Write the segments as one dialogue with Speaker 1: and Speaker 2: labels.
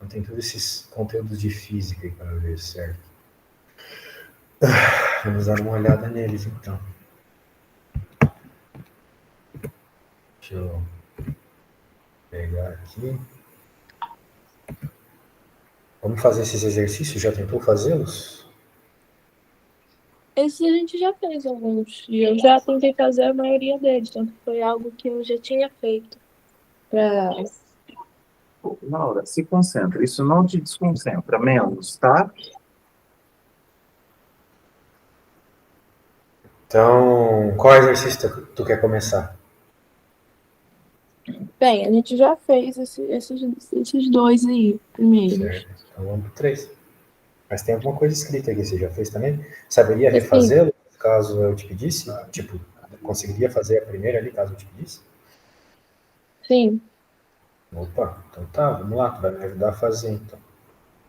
Speaker 1: Então tem todos esses conteúdos de física aí para ver, certo? Vamos dar uma olhada neles, então. Deixa eu pegar aqui. Vamos fazer esses exercícios? Já tentou fazê-los?
Speaker 2: Esse a gente já fez alguns, e eu já tentei fazer a maioria deles, então foi algo que eu já tinha feito. Pra...
Speaker 3: Laura, se concentra. Isso não te desconcentra menos, tá?
Speaker 1: Então, qual exercício tu quer começar?
Speaker 2: Bem, a gente já fez esses dois aí, primeiros.
Speaker 1: Certo. Então vamos pro 3. Mas tem alguma coisa escrita aqui, você já fez também? Saberia
Speaker 2: E sim,
Speaker 1: refazê-lo, caso eu te pedisse? Tipo, conseguiria fazer a primeira ali, caso eu te pedisse?
Speaker 2: sim,
Speaker 1: Opa, então tá, vamos lá, tu vai me ajudar a fazer então.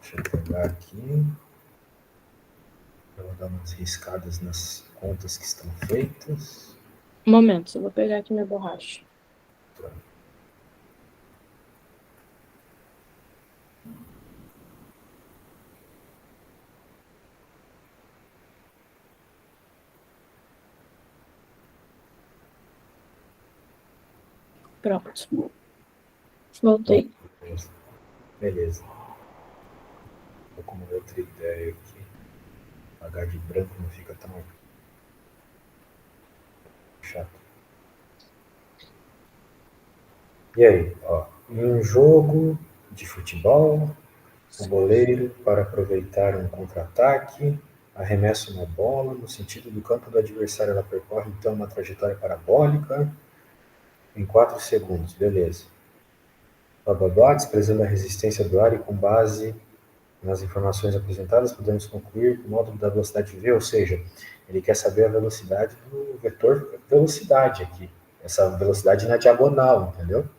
Speaker 1: Deixa eu pegar aqui. Eu vou dar umas riscadas nas contas que estão feitas.
Speaker 2: um momento, eu vou pegar aqui minha borracha. Pronto, voltei.
Speaker 1: Beleza. Tô com uma outra ideia aqui. Pagar de branco não fica tão chato. E aí, ó, em um jogo de futebol, o goleiro, para aproveitar um contra-ataque, arremessa uma bola no sentido do campo do adversário. Ela percorre então uma trajetória parabólica em 4 segundos. Beleza. Blá, blá, blá, desprezando a resistência do ar e com base nas informações apresentadas, podemos concluir que o módulo da velocidade v, ou seja, ele quer saber a velocidade do vetor velocidade aqui. Essa velocidade na diagonal, entendeu?
Speaker 2: Sim,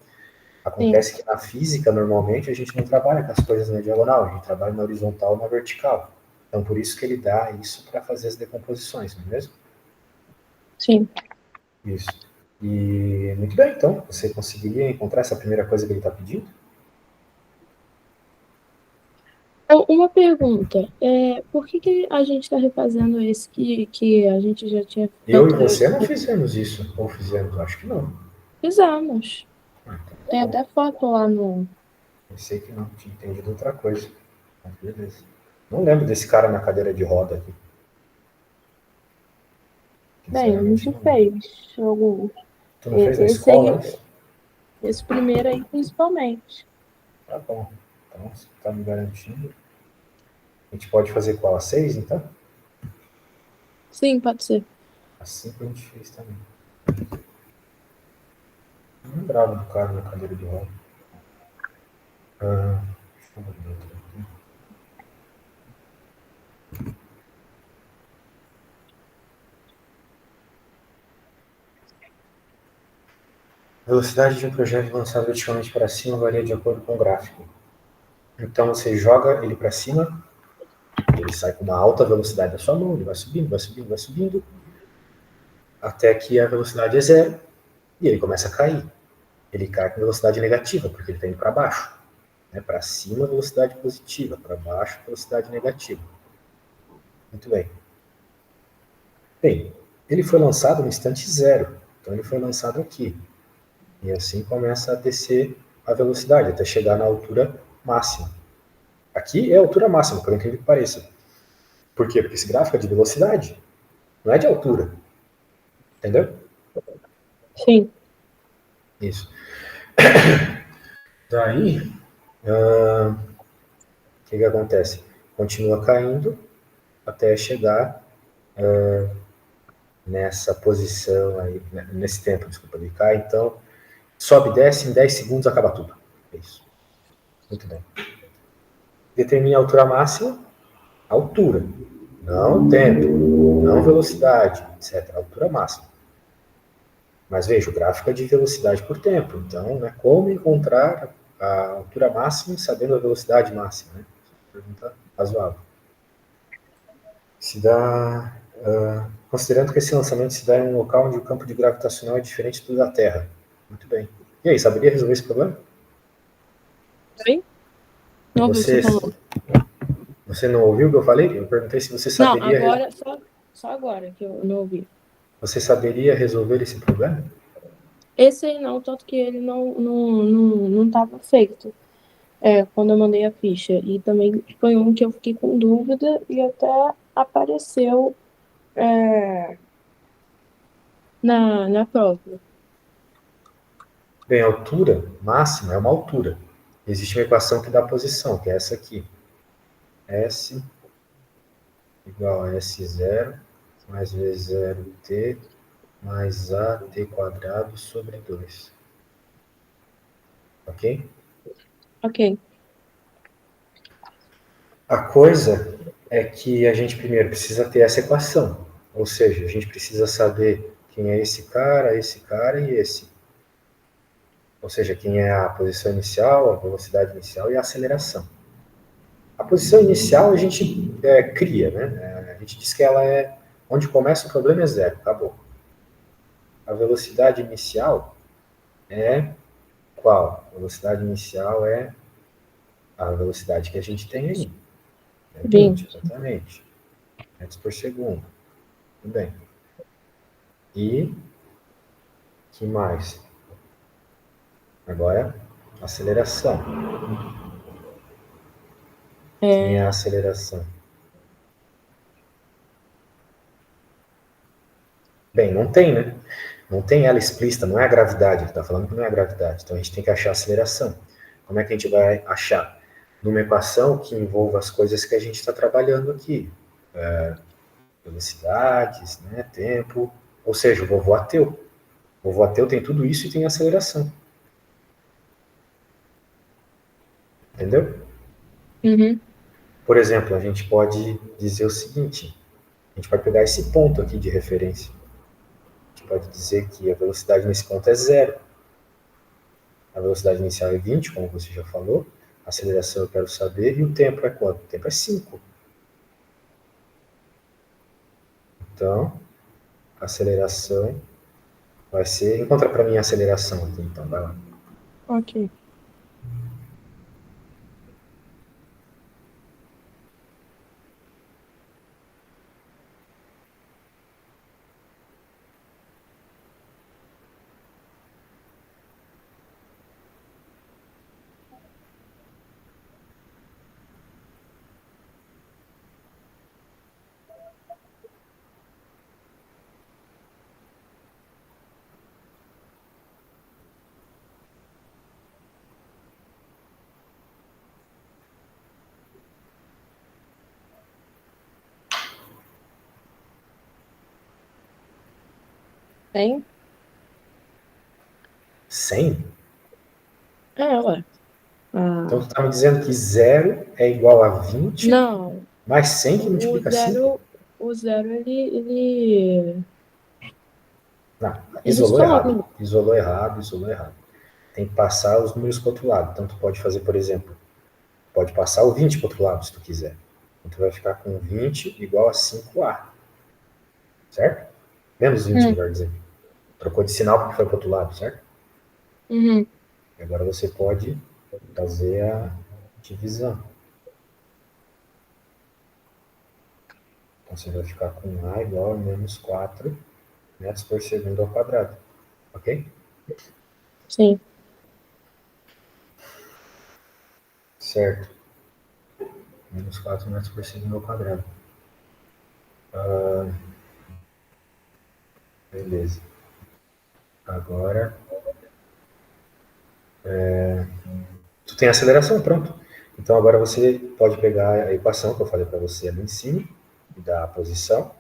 Speaker 1: Acontece que na física, normalmente, a gente não trabalha com as coisas na diagonal, a gente trabalha na horizontal ou na vertical. Então, por isso que ele dá isso para fazer as decomposições, não é mesmo?
Speaker 2: sim.
Speaker 1: Isso. E muito bem, então, você conseguiria encontrar essa primeira coisa que ele está pedindo?
Speaker 2: Uma pergunta, por que a gente está refazendo esse que a gente já tinha
Speaker 1: Eu e
Speaker 2: feito?
Speaker 1: você não fizemos isso, ou fizemos? Acho que não.
Speaker 2: Fizemos.
Speaker 1: Ah, então tá
Speaker 2: Tem
Speaker 1: bom.
Speaker 2: até foto lá no.
Speaker 1: Pensei que não, tinha entendido outra coisa. Mas beleza. Não lembro desse cara na cadeira de roda aqui.
Speaker 2: Bem, a
Speaker 1: Sinceramente,
Speaker 2: gente
Speaker 1: não lembro.
Speaker 2: fez alguns.
Speaker 1: Tu não fez na
Speaker 2: Esse
Speaker 1: escola
Speaker 2: aí,
Speaker 1: antes?
Speaker 2: esse primeiro aí, principalmente.
Speaker 1: Tá bom. Então, você tá me garantindo. A gente pode fazer qual? A 6, então?
Speaker 2: Sim, pode ser.
Speaker 1: A 5 a gente fez também. Não lembrava do cara na cadeira de roda. Deixa eu ver outra aqui. A velocidade de um projeto lançado verticalmente para cima varia de acordo com o gráfico. Então você joga ele para cima, ele sai com uma alta velocidade da sua mão, ele vai subindo, vai subindo, vai subindo, até que a velocidade é zero e ele começa a cair. Ele cai com velocidade negativa, porque ele está indo para baixo. Né? Para cima, velocidade positiva, para baixo, velocidade negativa. Muito bem. Bem, ele foi lançado no instante zero, então ele foi lançado aqui. E assim começa a descer a velocidade, até chegar na altura máxima. Aqui é a altura máxima, por incrível que pareça. Por quê? Porque esse gráfico é de velocidade, não é de altura. Entendeu?
Speaker 2: Sim.
Speaker 1: Isso. Daí, o que acontece? Continua caindo até chegar nessa posição aí, nesse tempo, desculpa, ele cai, então sobe e desce, em 10 segundos acaba tudo. É isso. Muito bem. Determine a altura máxima, altura, não tempo, não velocidade, etc. Altura máxima. Mas veja, o gráfico é de velocidade por tempo, então, né, como encontrar a altura máxima sabendo a velocidade máxima? Né? Pergunta razoável. Se dá, considerando que esse lançamento se dá em um local onde o campo de gravitacional é diferente do da Terra. Muito bem. E aí, saberia resolver esse problema?
Speaker 2: Oi? Não ouvi o que você falou.
Speaker 1: Você não ouviu o que eu falei? Eu perguntei se você
Speaker 2: Não,
Speaker 1: saberia...
Speaker 2: agora, só agora que eu não ouvi.
Speaker 1: Você saberia resolver esse problema?
Speaker 2: Esse aí não, tanto que ele não tava feito. Quando eu mandei a ficha. E também foi um que eu fiquei com dúvida e até apareceu na prova.
Speaker 1: Bem, a altura máxima é uma altura. Existe uma equação que dá a posição, que é essa aqui. S igual a S0 mais V0t mais AT quadrado sobre 2. Ok?
Speaker 2: Ok.
Speaker 1: A coisa é que a gente primeiro precisa ter essa equação. Ou seja, a gente precisa saber quem é esse cara e esse. Ou seja, quem é a posição inicial, a velocidade inicial e a aceleração. A posição inicial a gente cria, né? A gente diz que ela é onde começa o problema é zero, acabou. A velocidade inicial é qual? A velocidade inicial é a velocidade que a gente tem aí. É 20, exatamente. Metros por segundo. Tudo bem. E que mais? Agora, aceleração. Quem é a aceleração? Bem, não tem, né? Não tem ela explícita, não é a gravidade. Ele está falando que não é a gravidade. Então a gente tem que achar a aceleração. Como é que a gente vai achar? Numa equação que envolva as coisas que a gente está trabalhando aqui. Velocidades, né, tempo. Ou seja, o vovô ateu. O vovô ateu tem tudo isso e tem aceleração. Entendeu?
Speaker 2: Uhum.
Speaker 1: Por exemplo, a gente pode dizer o seguinte. A gente vai pegar esse ponto aqui de referência. A gente pode dizer que a velocidade nesse ponto é zero. A velocidade inicial é 20, como você já falou. A aceleração eu quero saber. E o tempo é quanto? O tempo é 5. Então, a aceleração vai ser... Encontra para mim a aceleração aqui, então, vai lá.
Speaker 2: Ok. Tem?
Speaker 1: 100?
Speaker 2: Ué.
Speaker 1: Então, tu está me dizendo que zero é igual a 20
Speaker 2: Não.
Speaker 1: mais 100 que
Speaker 2: O
Speaker 1: multiplica 5?
Speaker 2: o zero ele
Speaker 1: Não,
Speaker 2: ele
Speaker 1: isolou
Speaker 2: some.
Speaker 1: errado. Isolou errado, isolou errado. Tem que passar os números para o outro lado. Então, tu pode fazer, por exemplo, pode passar o 20 para o outro lado, se tu quiser. Então, tu vai ficar com 20 igual a 5A. Certo? Menos 20, melhor dizendo. Trocou de sinal porque foi para o outro lado, certo?
Speaker 2: Uhum.
Speaker 1: E agora você pode fazer a divisão. Então, você vai ficar com A igual a menos 4 metros por segundo ao quadrado. Ok?
Speaker 2: Sim.
Speaker 1: Certo. Menos 4 metros por segundo ao quadrado. Beleza. Agora, tu tem aceleração, pronto. Então agora você pode pegar a equação que eu falei para você ali em cima, da posição,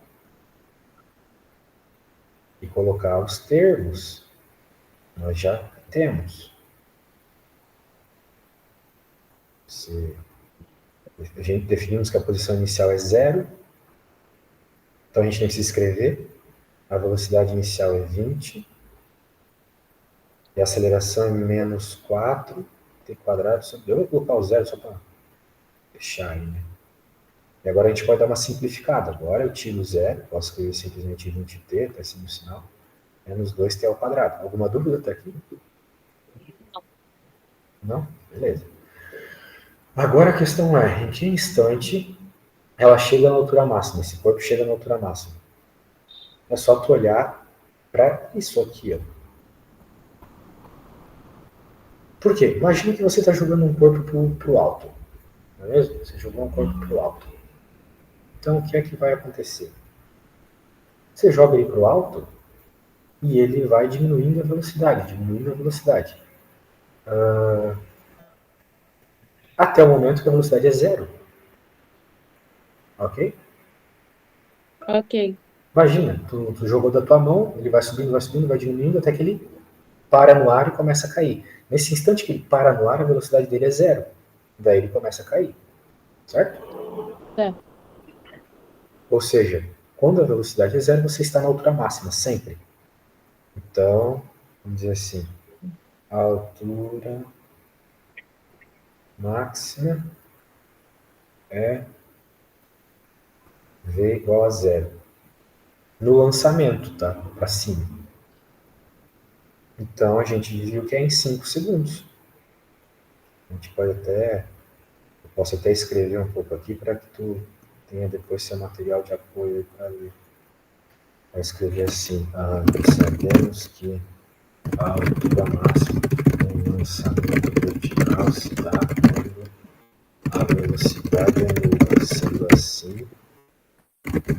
Speaker 1: e colocar os termos. Nós já temos. A gente definimos que a posição inicial é zero, então a gente tem que se escrever. A velocidade inicial é 20, e a aceleração é menos 4 t quadrado sobre... Eu vou colocar o zero só para deixar aí, né? E agora a gente pode dar uma simplificada. Agora eu tiro o zero, posso escrever simplesmente 20t, tá assim no sinal, menos 2t ao quadrado. Alguma dúvida até aqui? Não? Beleza. Agora a questão é, em que instante ela chega na altura máxima, esse corpo chega na altura máxima? É só tu olhar para isso aqui, ó. Por quê? Imagina que você está jogando um corpo pro alto, não é mesmo? Você jogou um corpo pro alto. Então, o que é que vai acontecer? Você joga ele pro alto e ele vai diminuindo a velocidade, diminuindo a velocidade. Até o momento que a velocidade é zero. Ok?
Speaker 2: Ok.
Speaker 1: Imagina, tu jogou da tua mão, ele vai subindo, vai diminuindo, até que ele para no ar e começa a cair. Nesse instante que ele para no ar, a velocidade dele é zero. Daí ele começa a cair. Certo?
Speaker 2: Certo.
Speaker 1: Ou seja, quando a velocidade é zero, você está na altura máxima, sempre. Então, vamos dizer assim, a altura máxima é V igual a zero. No lançamento, tá? Para cima. Então, a gente viu que é em 5 segundos. A gente pode até, eu posso até escrever um pouco aqui para que tu tenha depois seu material de apoio para ler. Vou escrever assim, sabemos que a altura máxima do lançamento vertical se dá quando a velocidade é nula. Sendo assim,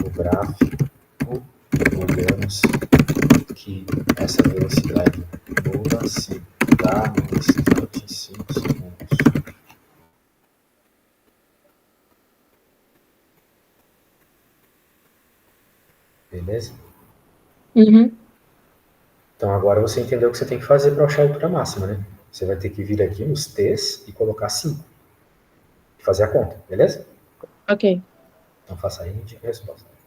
Speaker 1: no gráfico, olhamos que essa velocidade nula se dá no instante em 5 segundos. Beleza?
Speaker 2: Uhum.
Speaker 1: Então agora você entendeu o que você tem que fazer para achar a altura máxima, né? Você vai ter que vir aqui nos T's e colocar 5. E fazer a conta, beleza?
Speaker 2: Ok.
Speaker 1: Então faça aí e indique a resposta.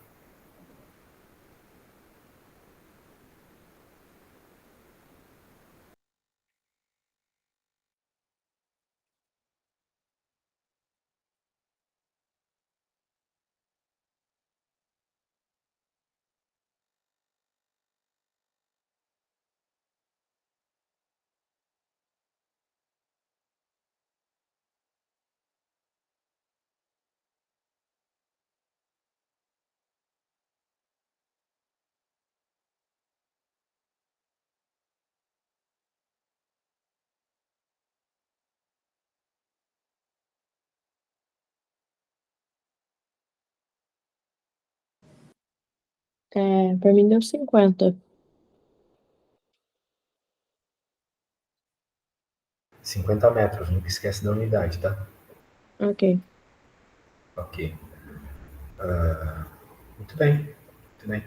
Speaker 2: Pra mim deu 50.
Speaker 1: 50 metros, nunca esquece da unidade, tá?
Speaker 2: Ok.
Speaker 1: Ok. Muito bem, muito bem.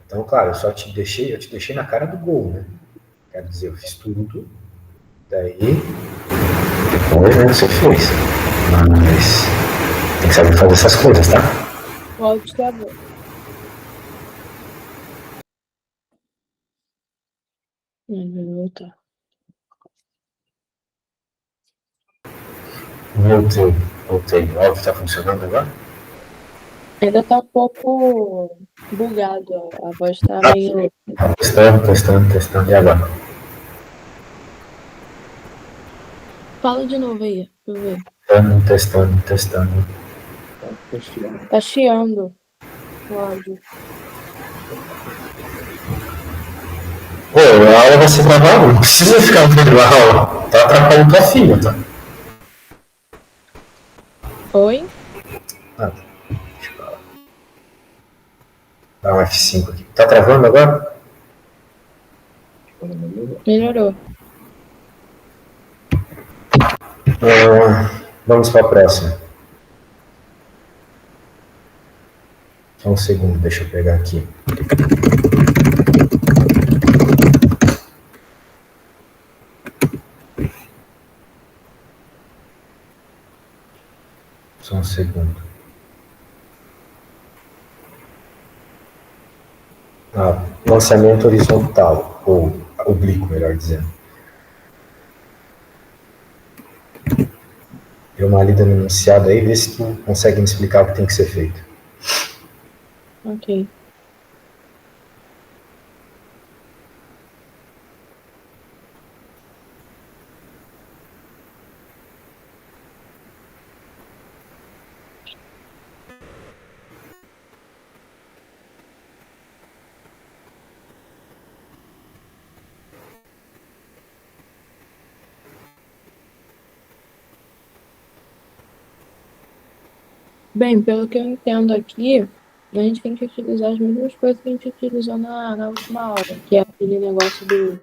Speaker 1: Então, claro, eu te deixei na cara do gol, né? Quero dizer, eu fiz tudo, daí depois, né, você fez. Mas tem que saber fazer essas coisas, tá?
Speaker 2: Pode travou. Vou voltar.
Speaker 1: Voltei, voltei. O áudio tá funcionando agora?
Speaker 2: Ainda tá um pouco bugado. A voz tá meio.
Speaker 1: Testando, testando, testando. E agora?
Speaker 2: Fala de novo aí, pra eu ver.
Speaker 1: Testando, testando, testando.
Speaker 2: Tá chiando o áudio.
Speaker 1: Pô, a aula vai ser gravada, não precisa ficar vendo a aula. Tá atrapalhando tua filha, tá?
Speaker 2: Oi?
Speaker 1: Ah, deixa eu dar um F5 aqui. Tá travando agora?
Speaker 2: Melhorou.
Speaker 1: Vamos para a próxima. Só um segundo, deixa eu pegar aqui. Só um segundo. Lançamento horizontal, ou oblíquo, melhor dizendo. Dê uma lida no enunciado aí, vê se tu consegue me explicar o que tem que ser feito.
Speaker 2: Ok. Bem, pelo que eu entendo aqui, a gente tem que utilizar as mesmas coisas que a gente utilizou na última aula, que é aquele negócio do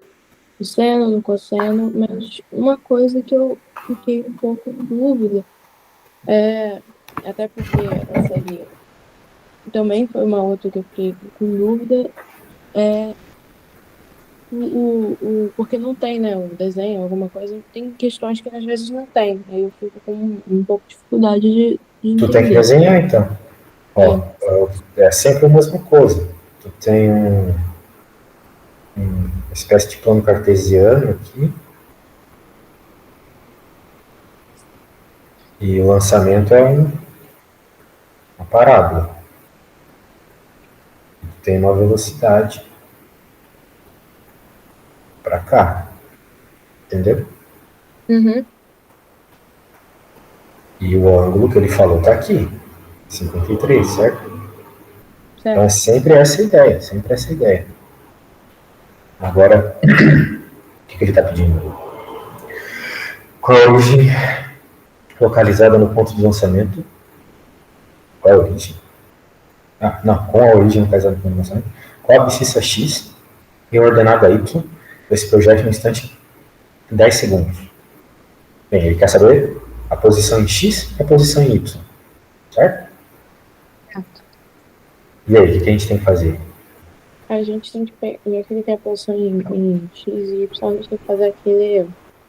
Speaker 2: seno, do cosseno, mas uma coisa que eu fiquei um pouco em dúvida, até porque essa aí também foi uma outra que eu fiquei com dúvida, porque não tem, né, o desenho, alguma coisa, tem questões que às vezes não tem, aí eu fico com um pouco de dificuldade de
Speaker 1: Tu tem que
Speaker 2: entender.
Speaker 1: desenhar, então. Ó, é sempre a mesma coisa. Tu tem uma espécie de plano cartesiano aqui, e o lançamento é uma parábola. Tem uma velocidade para cá, entendeu?
Speaker 2: Uhum,
Speaker 1: E o ângulo que ele falou está aqui, 53, certo? Então é
Speaker 2: certo.
Speaker 1: sempre essa ideia, sempre essa ideia. Agora, o que ele está pedindo? Qual a origem localizada no ponto de lançamento? Qual a origem? Ah, não, com a origem localizada no ponto de lançamento. Qual a abscissa X e ordenada Y desse projeto no instante em 10 segundos? Bem, ele quer saber a posição em X e a posição em Y, certo?
Speaker 2: Certo.
Speaker 1: E aí, o que a gente tem que fazer?
Speaker 2: A gente tem que pegar, já que ele tem a posição em X e Y, a gente tem que fazer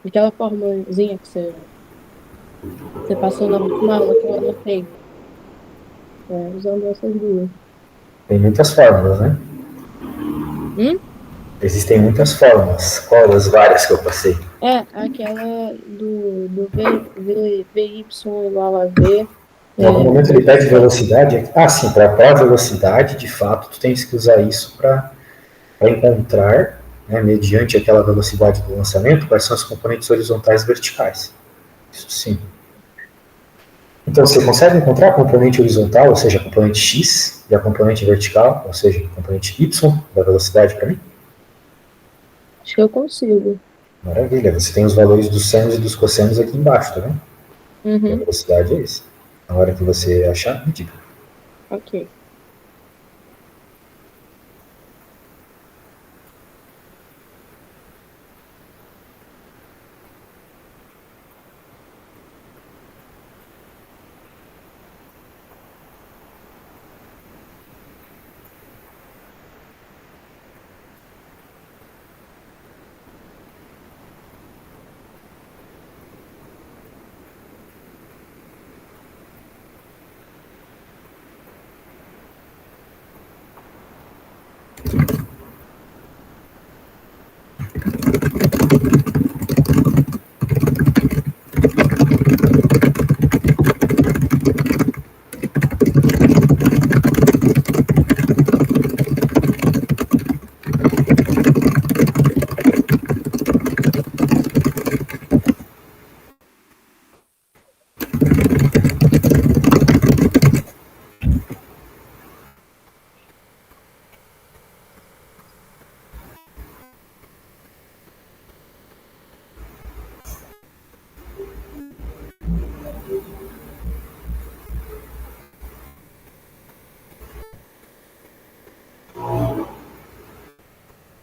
Speaker 2: aquela formulazinha que você passou na última aula que eu anotei, usando essas duas.
Speaker 1: Tem muitas fórmulas, né?
Speaker 2: Hum?
Speaker 1: Existem muitas fórmulas. Qual das várias que eu passei?
Speaker 2: Aquela do VY igual a V.
Speaker 1: Em algum momento ele pede
Speaker 2: Posição.
Speaker 1: velocidade. Ah, sim, para a velocidade, de fato, tu tens que usar isso para encontrar, né, mediante aquela velocidade do lançamento, quais são as componentes horizontais e verticais. Isso sim. Então, você consegue encontrar a componente horizontal, ou seja, a componente x, e a componente vertical, ou seja, a componente y da velocidade para mim?
Speaker 2: Acho que eu consigo.
Speaker 1: Maravilha, você tem os valores dos senos e dos cossenos aqui embaixo, tá vendo? E a
Speaker 2: Uhum,
Speaker 1: velocidade é isso. Na hora que você achar, me diga.
Speaker 2: ok.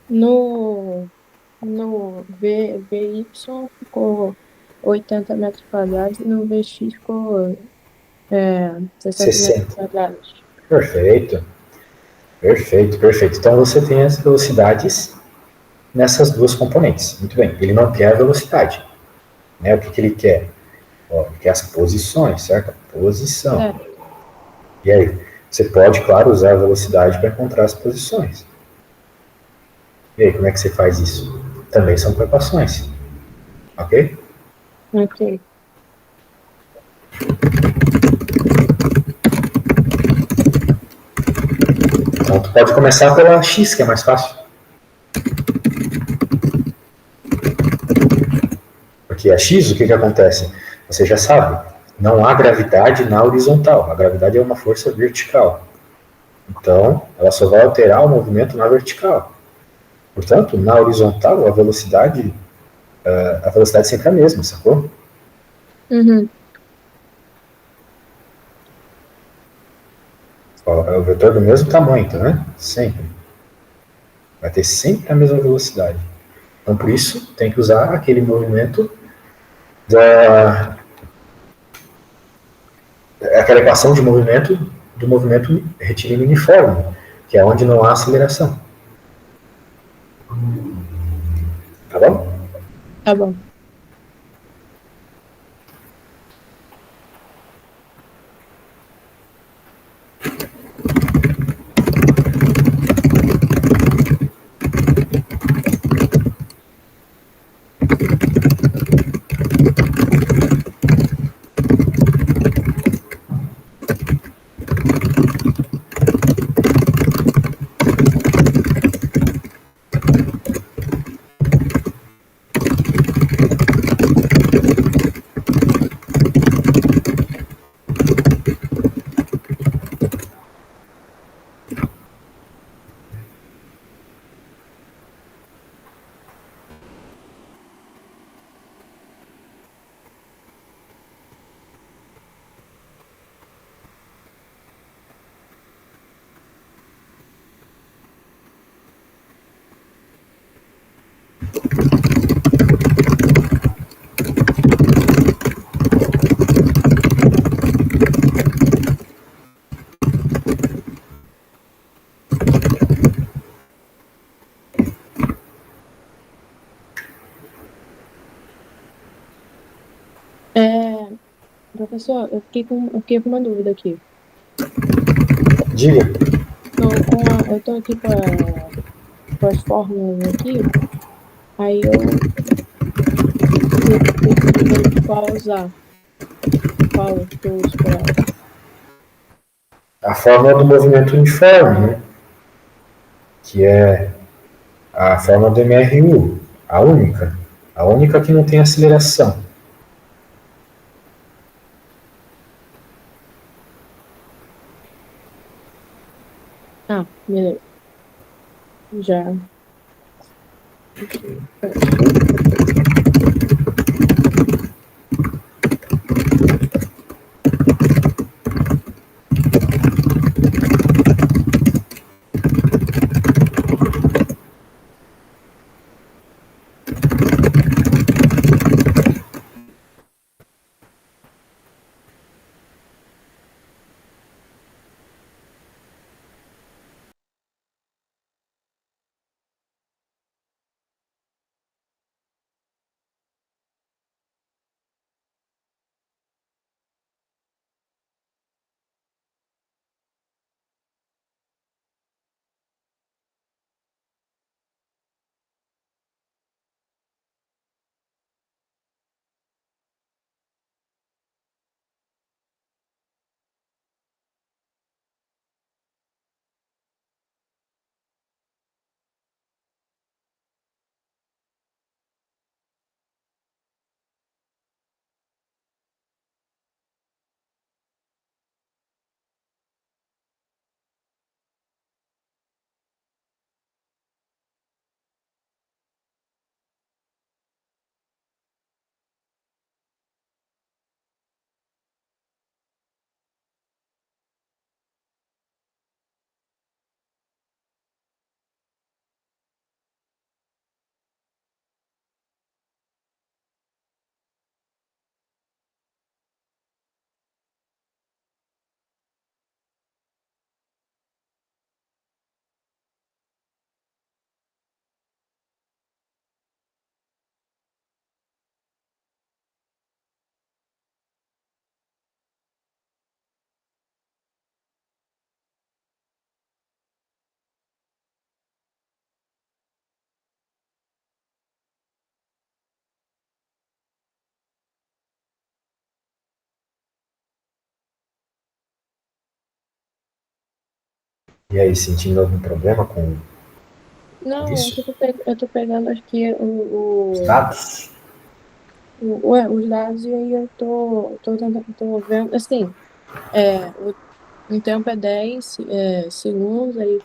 Speaker 2: No, no VY ficou 80 metros quadrados e no VX ficou 60 metros
Speaker 1: 60.
Speaker 2: quadrados.
Speaker 1: Perfeito, perfeito, perfeito. Então você tem as velocidades nessas duas componentes. Muito bem. Ele não quer a velocidade. Né? O que ele quer? Ó, ele quer as posições, certo? A posição.
Speaker 2: Certo.
Speaker 1: E aí? Você pode, claro, usar a velocidade para encontrar as posições. E aí, como é que você faz isso? Também são com equações. Ok?
Speaker 2: Ok.
Speaker 1: Então, tu pode começar pela x, que é mais fácil. Porque a x, o que acontece? Você já sabe, não há gravidade na horizontal. A gravidade é uma força vertical. Então, ela só vai alterar o movimento na vertical. Portanto, na horizontal, a velocidade sempre é a mesma, sacou?
Speaker 2: Uhum.
Speaker 1: vetor do mesmo tamanho, tá vendo? Sempre. Vai ter sempre a mesma velocidade. Então, por isso, tem que usar aquele movimento aquela equação de movimento do movimento retilíneo uniforme, que é onde não há aceleração. Tá bom?
Speaker 2: Tá bom. Professor, eu fiquei com uma dúvida aqui.
Speaker 1: Diga.
Speaker 2: Eu tô aqui com as fórmulas aqui, aí eu preciso qual usar. Qual que eu uso pra ela?
Speaker 1: A fórmula do movimento uniforme, né? Que é a fórmula do MRU, a única que não tem aceleração.
Speaker 2: Ah, beleza. Já.
Speaker 1: E aí, sentindo algum problema com
Speaker 2: Não,
Speaker 1: isso?
Speaker 2: eu tô pegando aqui
Speaker 1: Os dados?
Speaker 2: os dados e aí eu tô vendo, assim, o tempo é 10 segundos, aí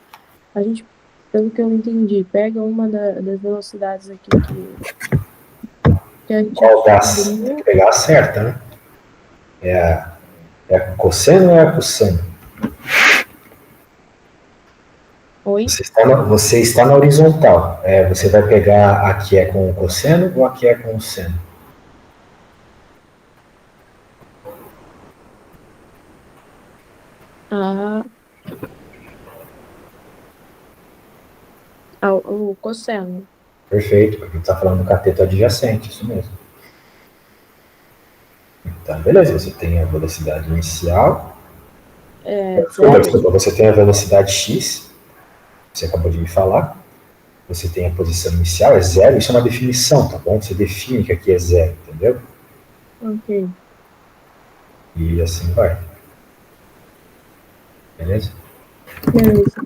Speaker 2: a gente, pelo que eu entendi, pega uma das velocidades aqui que a gente
Speaker 1: Qual das? Tem que
Speaker 2: descobriu.
Speaker 1: pegar a certa, né? É a cosseno ou é a cosseno?
Speaker 2: Oi?
Speaker 1: Você está na horizontal. Você vai pegar a que é com o cosseno ou a que é com o seno?
Speaker 2: Ah, o cosseno.
Speaker 1: Perfeito, porque está falando do cateto adjacente, isso mesmo. Então, beleza, você tem a velocidade inicial.
Speaker 2: Zero?
Speaker 1: Desculpa, você tem a velocidade x, você acabou de me falar. Você tem a posição inicial, é zero, isso é uma definição, tá bom? Você define que aqui é zero, entendeu?
Speaker 2: Ok.
Speaker 1: E assim vai. Beleza?
Speaker 2: Beleza.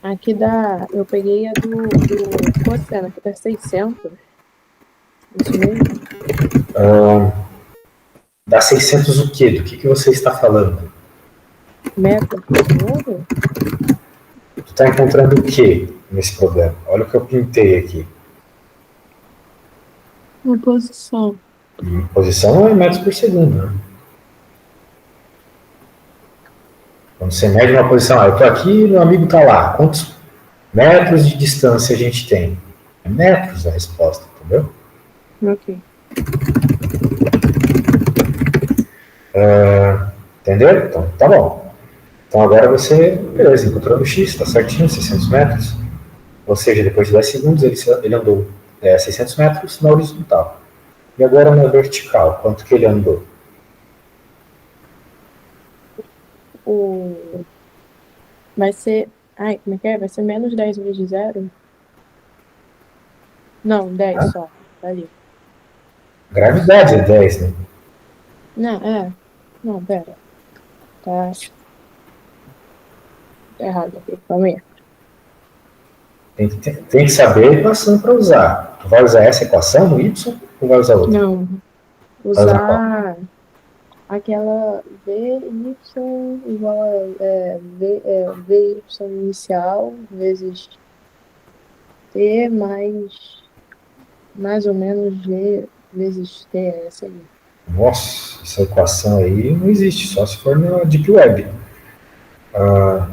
Speaker 2: Aqui dá. Eu peguei a do cosseno, que dá 600. Isso mesmo?
Speaker 1: Dá 600 o quê? Do que você está falando?
Speaker 2: Metros por segundo?
Speaker 1: Tu está encontrando o quê nesse problema? Olha o que eu pintei aqui.
Speaker 2: Uma posição.
Speaker 1: E posição não é metros por segundo, né? Quando você mede uma posição, eu estou aqui e meu amigo está lá. Quantos metros de distância a gente tem? É metros a resposta, entendeu?
Speaker 2: Ok.
Speaker 1: Entendeu? Então, tá bom. Então agora você, beleza, encontrou no X, tá certinho, 600 metros. Ou seja, depois de 10 segundos ele andou 600 metros na horizontal. E agora na vertical, quanto que ele andou?
Speaker 2: Vai ser. Ai, como é que é? Vai ser menos 10 vezes zero? Não, 10 só. Tá ali.
Speaker 1: Gravidade é 10, né?
Speaker 2: Não, Não, pera. Tá errado aqui. Calma aí.
Speaker 1: Tem que saber a equação para usar. Tu vai usar essa equação no Y ou vai usar outra?
Speaker 2: Não.
Speaker 1: Vai usar qual?
Speaker 2: Usar aquela VY igual a VY inicial vezes T mais ou menos G vezes T. É essa aí.
Speaker 1: Nossa, essa equação aí não existe, só se for na Deep Web.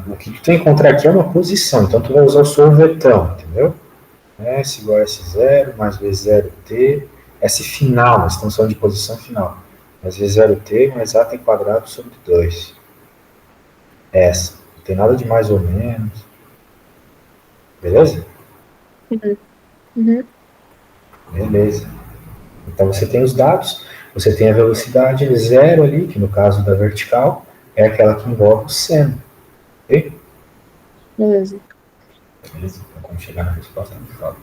Speaker 1: O que tu tem que encontrar aqui é uma posição, então tu vai usar o sorvetão, entendeu? S igual a S0, mais V0T, S final, nós estamos falando de posição final. Mais V0T mais A tem quadrado sobre 2. Essa. Não tem nada de mais ou menos. Beleza?
Speaker 2: Uhum.
Speaker 1: Beleza. Então você tem os dados, você tem a velocidade zero ali, que no caso da vertical é aquela que envolve o seno. Ok?
Speaker 2: Beleza.
Speaker 1: Beleza? Então quando chegar na resposta, me fala.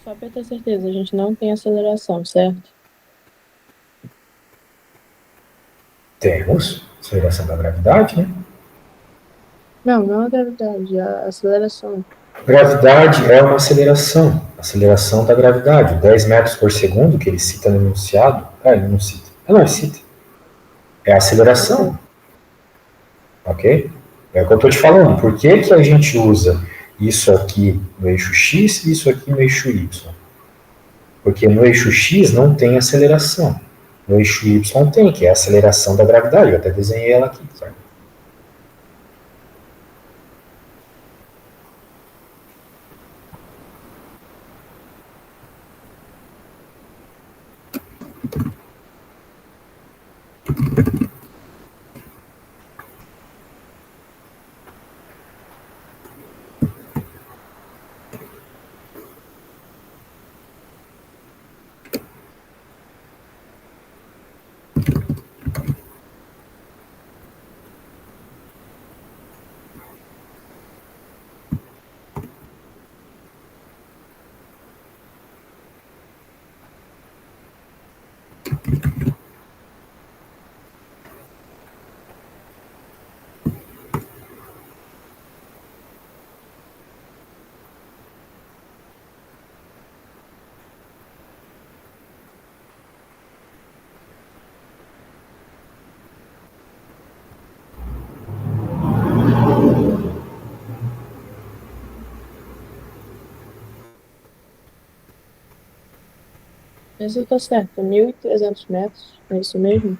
Speaker 2: Só para ter certeza, a gente não tem aceleração, certo?
Speaker 1: Temos aceleração da gravidade, né?
Speaker 2: Não a gravidade, a aceleração.
Speaker 1: Gravidade é uma aceleração da gravidade. 10 metros por segundo, que ele cita no enunciado. Ele não cita. Ele cita. É a aceleração. Ok? É o que eu estou te falando. Por que a gente usa isso aqui no eixo X e isso aqui no eixo Y? Porque no eixo X não tem aceleração. No eixo Y tem, que é a aceleração da gravidade. Eu até desenhei ela aqui, certo?
Speaker 2: Isso está certo, 1.300 metros, é isso mesmo?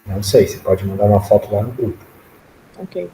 Speaker 1: Não sei, você pode mandar uma foto lá no grupo.
Speaker 2: Ok.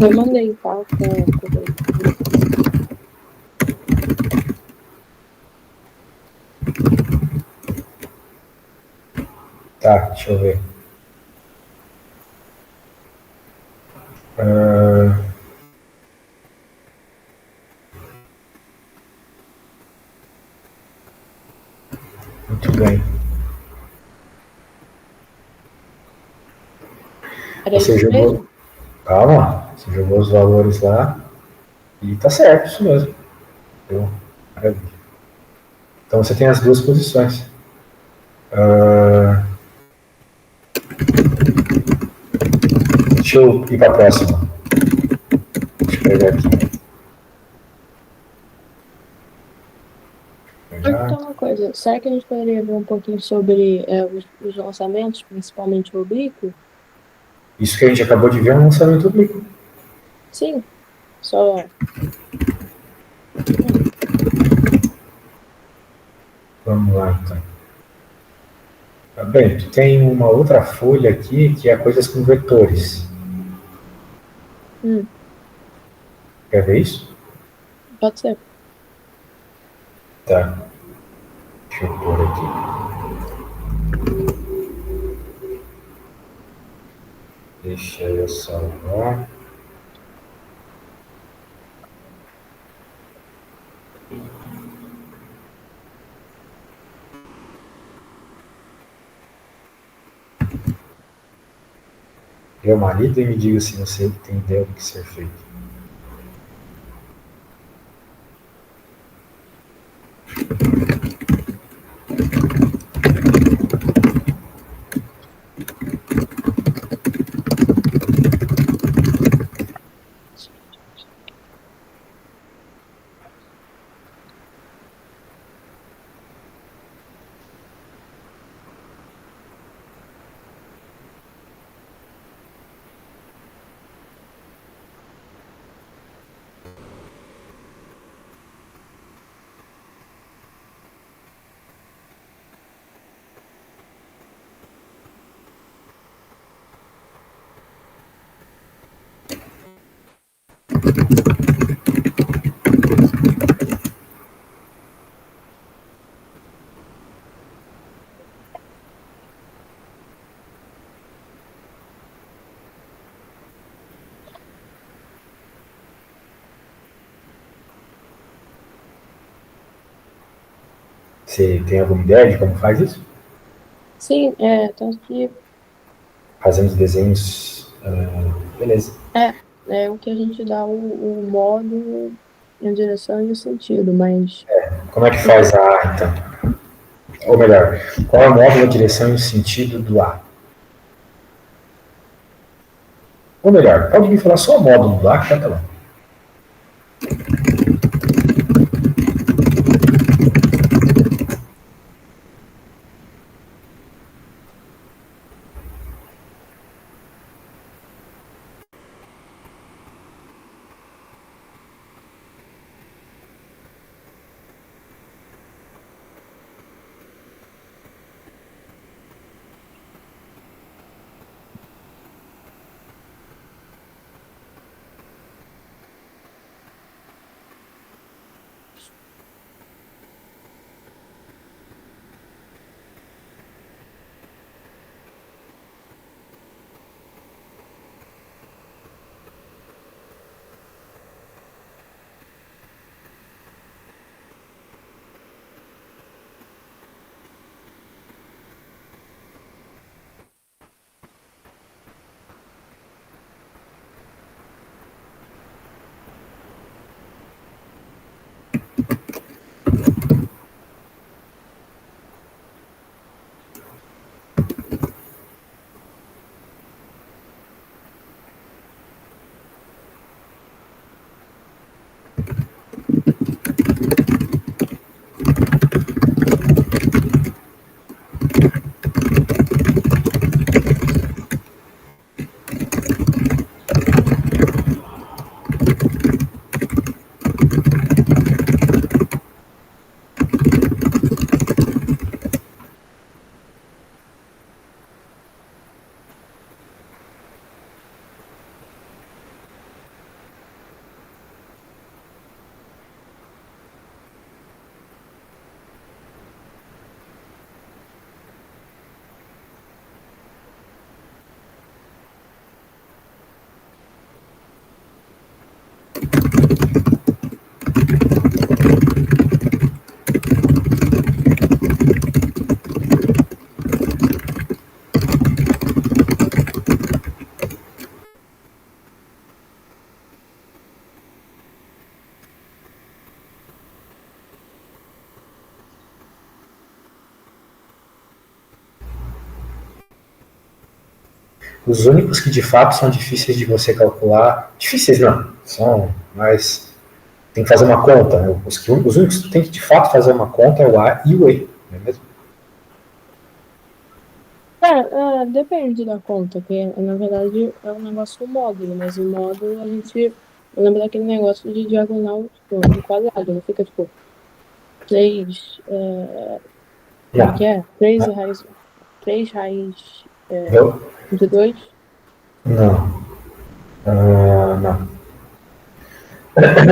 Speaker 2: Eu mandei, tá?
Speaker 1: Tá, deixa eu ver. Muito bem.
Speaker 2: Era
Speaker 1: Você
Speaker 2: isso
Speaker 1: jogou.
Speaker 2: mesmo?
Speaker 1: Calma, você jogou os valores lá e tá certo, isso mesmo. Maravilha. Então você tem as duas posições. Deixa eu ir para a próxima. Deixa eu pegar aqui.
Speaker 2: Então, uma coisa, será que a gente poderia ver um pouquinho sobre os lançamentos, principalmente o oblíquo?
Speaker 1: Isso que a gente acabou de ver é um lançamento oblíquo.
Speaker 2: Sim, só.
Speaker 1: Vamos lá, então. Bem, tu tem uma outra folha aqui que é coisas com vetores. Quer ver isso?
Speaker 2: Pode ser.
Speaker 1: Tá. Deixa eu pôr aqui. Deixa eu salvar. Dê uma lida e me diga se você tem ideia do que ser feito. Você tem alguma ideia de como faz isso?
Speaker 2: Sim, tanto que
Speaker 1: Fazendo os desenhos. Beleza.
Speaker 2: é o que a gente dá o modo, a direção e o sentido, mas
Speaker 1: Como é que faz a A, então? Ou melhor, qual é o modo, a direção e o sentido do A? Ou melhor, pode me falar só o módulo do A, que tá bom. Os únicos que de fato são difíceis de você calcular, difíceis não, são, mas tem que fazer uma conta, né? Os únicos que tem que de fato fazer uma conta é o A e o E, não é mesmo?
Speaker 2: depende da conta, que na verdade é um negócio do módulo, mas o módulo a gente lembra daquele negócio de diagonal, tipo, de quadrado, não fica tipo 3,
Speaker 1: Não.
Speaker 2: Que é 3 raiz, 3 raiz
Speaker 1: Velo-
Speaker 2: de 2?
Speaker 1: Não. Não.
Speaker 2: O quê?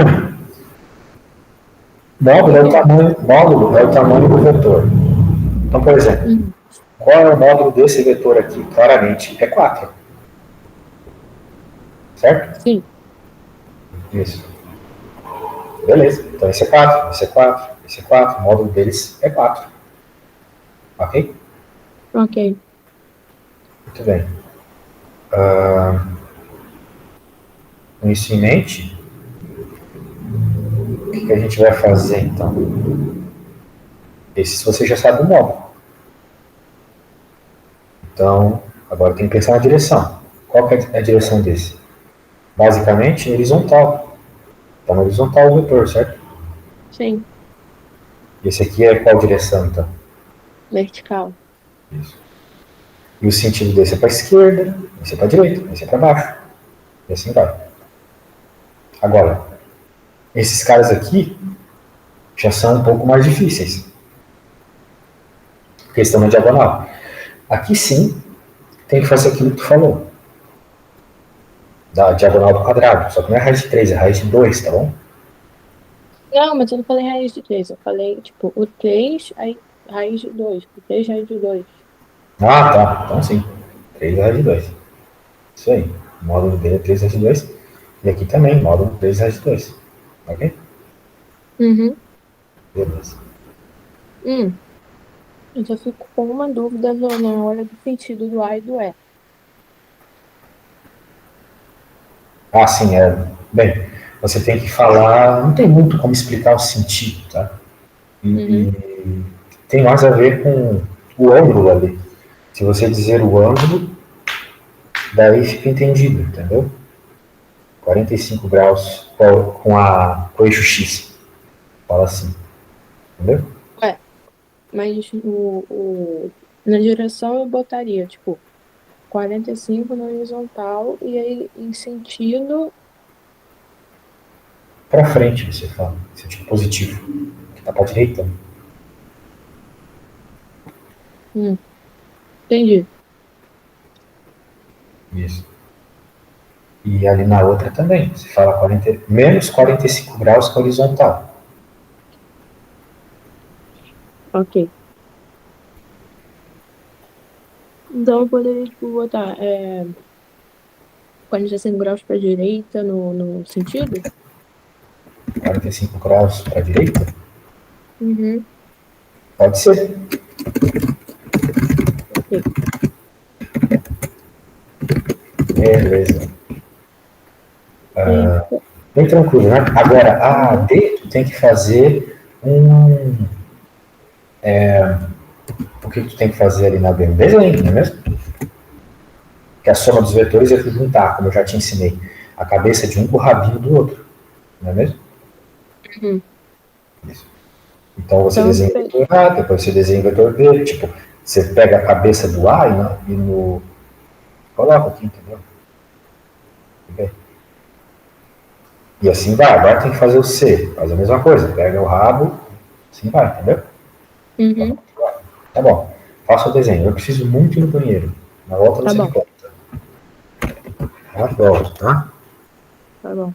Speaker 1: Módulo é o tamanho do vetor. Então, por exemplo,
Speaker 2: Uhum.
Speaker 1: qual é o módulo desse vetor aqui? Claramente é 4, certo?
Speaker 2: Sim,
Speaker 1: Isso. Beleza. Então esse é 4, esse é 4, esse é 4. O módulo deles é 4. Ok?
Speaker 2: ok.
Speaker 1: Muito bem. Com isso em mente, o que a gente vai fazer então? Esse você já sabe o módulo. Então, agora tem que pensar na direção. Qual que é a direção desse? Basicamente, horizontal. Está na horizontal o vetor, certo?
Speaker 2: Sim,
Speaker 1: Esse aqui é qual direção, então?
Speaker 2: vertical.
Speaker 1: Isso. E o sentido desse é para a esquerda, esse é para a direita, esse é para baixo. E assim vai. Agora, esses caras aqui já são um pouco mais difíceis, porque estão na diagonal. Aqui sim, tem que fazer aquilo que tu falou, da diagonal do quadrado. Só que não é raiz de 3, é raiz de 2, tá bom?
Speaker 2: Não, mas eu não falei raiz de 3. Eu falei, tipo, o 3 aí raiz de 2. O 3 raiz de 2.
Speaker 1: Ah, tá. Então sim. 3 raiz de 2. Isso aí. O módulo dele é 3 raiz de 2. E aqui também, módulo 3 raiz de 2. Ok?
Speaker 2: Uhum.
Speaker 1: Beleza.
Speaker 2: Hum. Eu só fico com uma dúvida na hora do sentido do A e do E.
Speaker 1: Ah, sim, é. Bem, você tem que falar. Não tem muito como explicar o sentido, tá?
Speaker 2: Uhum.
Speaker 1: E tem mais a ver com o ângulo ali. Se você dizer o ângulo, daí fica entendido, entendeu? 45 graus com o eixo X. Fala assim, entendeu?
Speaker 2: Ué, mas na direção eu botaria, tipo, 45 na horizontal e aí em sentido.
Speaker 1: Para frente, você fala. Sentido positivo. Que tá para direita. Né?
Speaker 2: Hum, entendi.
Speaker 1: Isso. E ali na outra também. Você fala 40, menos 45 graus que a horizontal.
Speaker 2: Ok. Então eu poderia, tipo, botar 45 graus para direita no sentido?
Speaker 1: 45 graus para a direita?
Speaker 2: Uhum.
Speaker 1: Pode ser.
Speaker 2: Ok.
Speaker 1: Beleza.
Speaker 2: E,
Speaker 1: Bem tranquilo, né? Agora, a
Speaker 2: uhum.
Speaker 1: AD, tu tem que fazer um. O que tu tem que fazer ali na AD? Um desenho, não é mesmo? Que a soma dos vetores é tu juntar, como eu já te ensinei, a cabeça de um com o rabinho do outro, não é mesmo?
Speaker 2: Uhum.
Speaker 1: Isso. Então você
Speaker 2: Então,
Speaker 1: desenha o vetor A, depois você desenha o vetor B, tipo, você pega a cabeça do A e no coloca aqui, entendeu? E assim vai. Agora tem que fazer o C, faz a mesma coisa, pega o rabo, assim vai, entendeu?
Speaker 2: uhum.
Speaker 1: Tá bom, faça o desenho. Eu preciso muito ir no banheiro. Na volta
Speaker 2: Tá
Speaker 1: você me
Speaker 2: bom,
Speaker 1: conta. Já volto, tá?
Speaker 2: tá bom.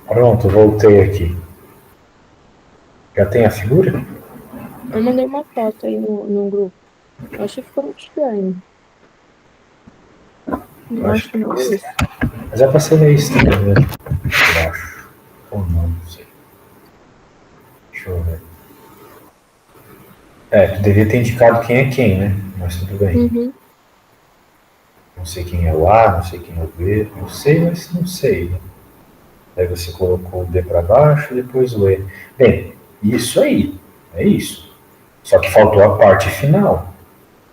Speaker 1: Pronto, voltei aqui. Já tem a figura?
Speaker 2: Eu mandei uma foto aí no grupo. Eu achei que ficou muito estranho.
Speaker 1: Eu
Speaker 2: Não
Speaker 1: acho
Speaker 2: acho
Speaker 1: que
Speaker 2: que não é isso.
Speaker 1: mas é pra ser meio estranho mesmo, eu acho. Ou não sei. Deixa eu ver. Tu devia ter indicado quem é quem, né? Mas tudo bem.
Speaker 2: Uhum.
Speaker 1: Não sei quem é o A, não sei quem é o B. Não sei, mas não sei, né? Aí você colocou o D para baixo e depois o E. Bem, isso aí. É isso. Só que faltou a parte final,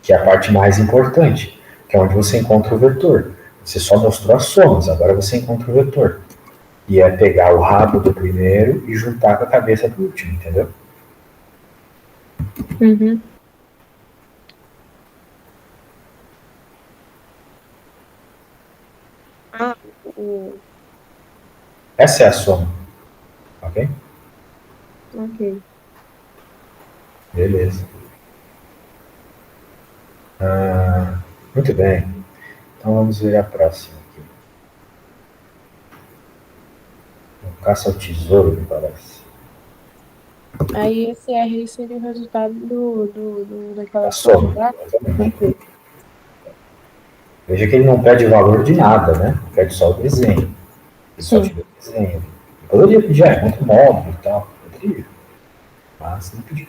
Speaker 1: que é a parte mais importante, que é onde você encontra o vetor. Você só mostrou as somas, agora você encontra o vetor. E é pegar o rabo do primeiro e juntar com a cabeça do último, entendeu?
Speaker 2: Uhum. Ah, o...
Speaker 1: Essa é a soma, ok?
Speaker 2: ok.
Speaker 1: Beleza. Muito bem. Então vamos ver a próxima aqui. Um caça ao tesouro, me parece.
Speaker 2: Aí esse R seria o resultado daquela
Speaker 1: A
Speaker 2: equação
Speaker 1: soma,
Speaker 2: lá?
Speaker 1: exatamente.
Speaker 2: Ok.
Speaker 1: Veja que ele não pede valor de nada, né? Pede só o desenho. Ele só te
Speaker 2: Sim.
Speaker 1: deu o desenho. Eu poderia pedir, quanto módulo e tal. Poderia, mas não pedi.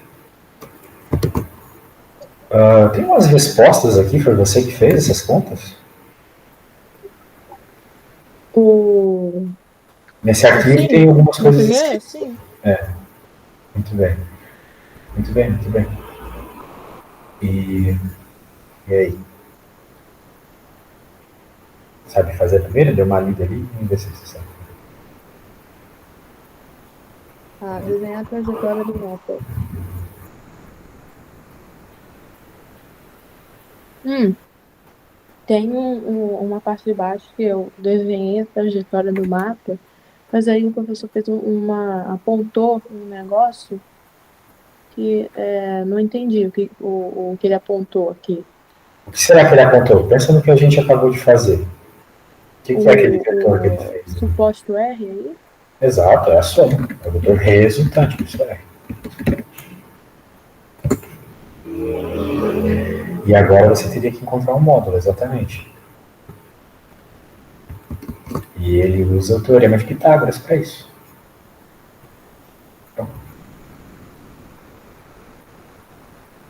Speaker 1: Tem umas respostas aqui, foi você que fez essas contas?
Speaker 2: O...
Speaker 1: Nesse arquivo tem
Speaker 2: Sim,
Speaker 1: algumas
Speaker 2: no
Speaker 1: coisas
Speaker 2: primeiro,
Speaker 1: escritas.
Speaker 2: sim.
Speaker 1: Muito bem, muito bem, muito bem. E, e aí? Sabe fazer a primeira? Deu uma lida ali, vamos ver se você sabe.
Speaker 2: Ah, desenhar a trajetória do mapa. Hum, tem uma parte de baixo que eu desenhei a trajetória do mapa, mas aí o professor fez apontou um negócio que não entendi o que ele apontou aqui.
Speaker 1: O que será que ele apontou? Pensa no que a gente acabou de fazer. O que é aquele vetor que ele
Speaker 2: O
Speaker 1: fez ali?
Speaker 2: suposto R aí?
Speaker 1: Exato, é a soma. É o vetor resultante, isso é. E agora você teria que encontrar um módulo, exatamente. E ele usa o teorema de Pitágoras para isso. Então,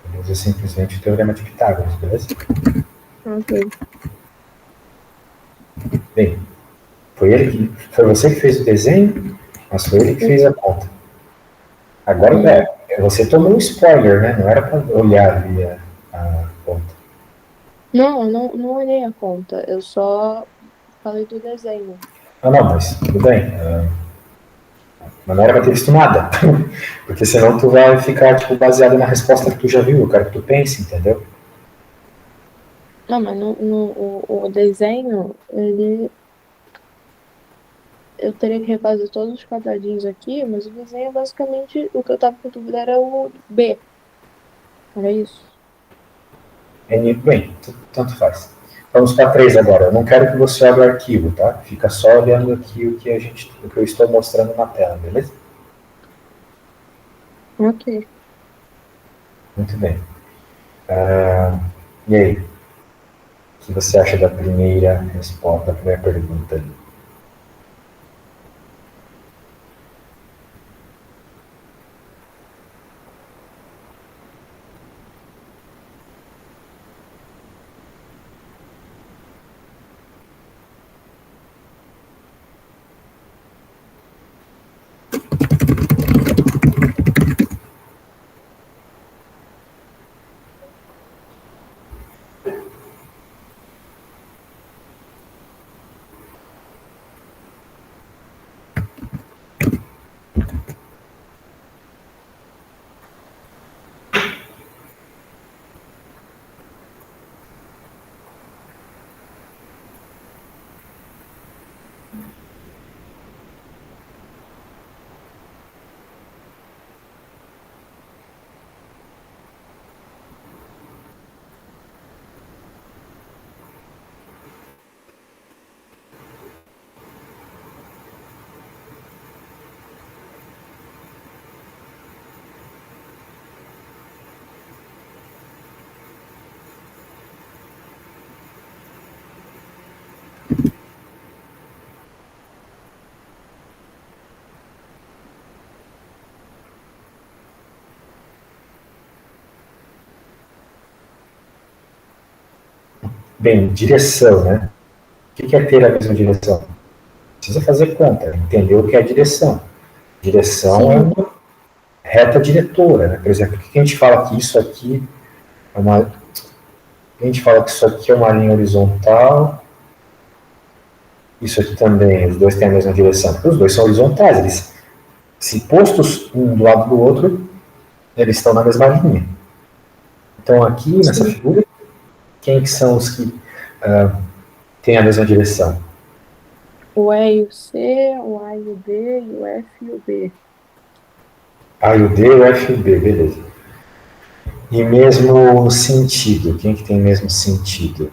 Speaker 1: ele usa simplesmente o teorema de Pitágoras, beleza?
Speaker 2: Ok.
Speaker 1: Bem, foi você que fez o desenho, mas foi ele que fez a conta. Agora,
Speaker 2: Uhum.
Speaker 1: você tomou um spoiler, né? Não era para olhar ali a conta.
Speaker 2: Não, eu não olhei a conta, eu só falei do desenho.
Speaker 1: Não, mas tudo bem. Mas não era para ter visto nada. Porque senão tu vai ficar, tipo, baseado na resposta que tu já viu. Eu quero que tu pense, entendeu?
Speaker 2: Não, mas o desenho, eu teria que refazer todos os quadradinhos aqui, mas o desenho, basicamente, o que eu tava com dúvida era o B. Era isso?
Speaker 1: Bem, tanto faz. Vamos para 3 agora. Eu não quero que você olhe o arquivo, tá? Fica só olhando aqui o que eu estou mostrando na tela, beleza?
Speaker 2: Ok.
Speaker 1: Muito bem. E aí? O que você acha da primeira resposta, da primeira pergunta ali? Bem, direção, né? O que é ter a mesma direção? Precisa fazer conta, entender o que é direção. Direção é
Speaker 2: Sim,
Speaker 1: uma reta diretora, né? Por exemplo, o que a gente fala que isso aqui é uma. A gente fala que isso aqui é uma linha horizontal, isso aqui também, os dois têm a mesma direção. Os dois são horizontais, eles, se postos um do lado do outro, eles estão na mesma linha. Então, aqui nessa
Speaker 2: sim.
Speaker 1: figura, quem que são os que têm a mesma direção?
Speaker 2: O E e o C, o A e o D, e o F e o B.
Speaker 1: A e o D, o F e o B, beleza. E mesmo sentido, quem que tem mesmo sentido?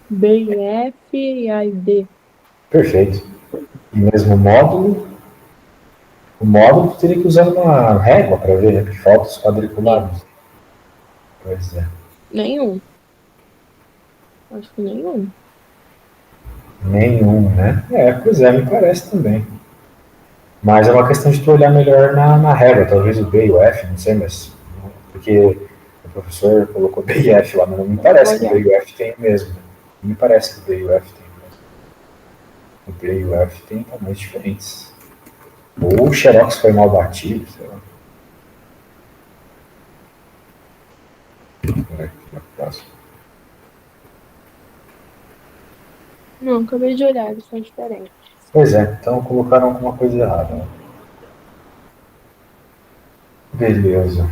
Speaker 2: B e F e A e D.
Speaker 1: Perfeito. E mesmo módulo, o módulo teria que usar uma régua para ver, né? Porque falta os
Speaker 2: Sim.
Speaker 1: quadriculados. Pois é.
Speaker 2: Nenhum. Acho que nenhum.
Speaker 1: Nenhum, né? É, pois é, me parece também. Mas é uma questão de tu olhar melhor na régua, talvez o B e o F, não sei, mas. Porque o professor colocou B e F lá, mas não me
Speaker 2: Eu vou
Speaker 1: parece que o B
Speaker 2: olhar.
Speaker 1: e o F tem mesmo. Não me parece que o B e o F tem mesmo. O B e o F têm tamanhos diferentes. Ou o Xerox foi mal batido, sei lá. Próximo.
Speaker 2: Não, acabei de olhar, eles são diferentes.
Speaker 1: Pois é, então colocaram alguma coisa errada. Né? Beleza.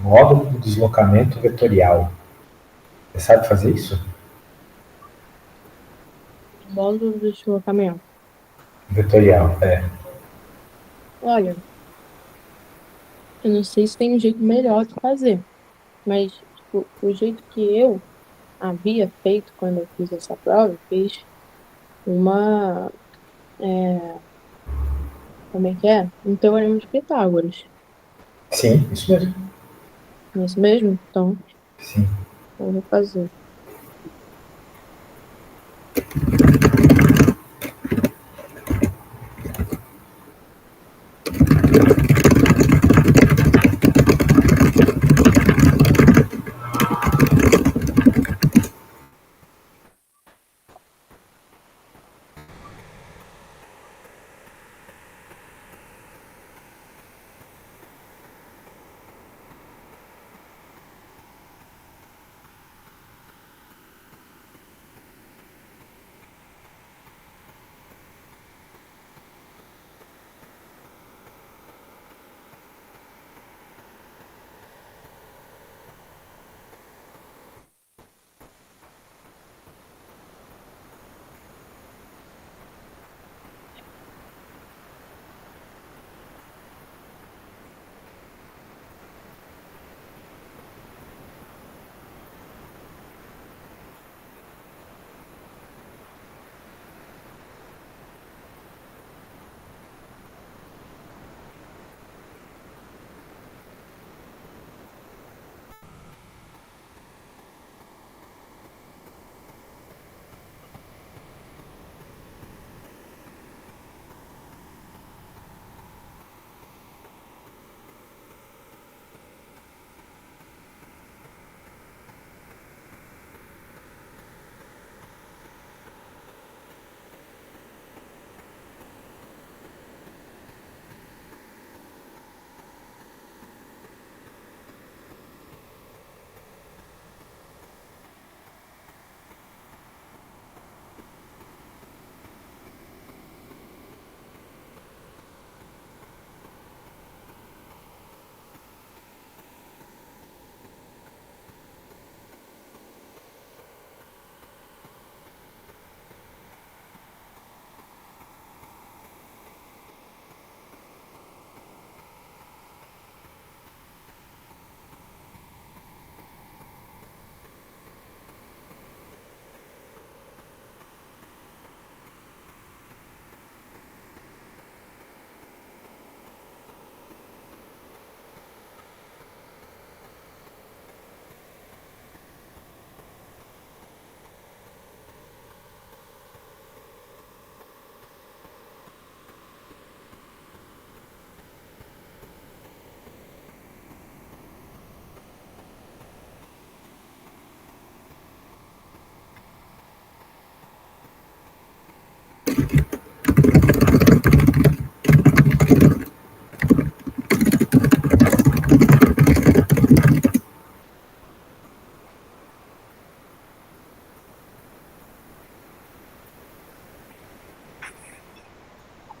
Speaker 1: Módulo do deslocamento vetorial. Você sabe fazer isso?
Speaker 2: Módulo do deslocamento.
Speaker 1: Vetorial, é.
Speaker 2: Olha, eu não sei se tem um jeito melhor de fazer, mas tipo, o jeito que eu havia feito quando eu fiz essa prova, eu fiz uma, é, como é que é? Um teorema de Pitágoras.
Speaker 1: Sim, isso mesmo.
Speaker 2: Não é isso mesmo? Então,
Speaker 1: Sim.
Speaker 2: eu vou fazer.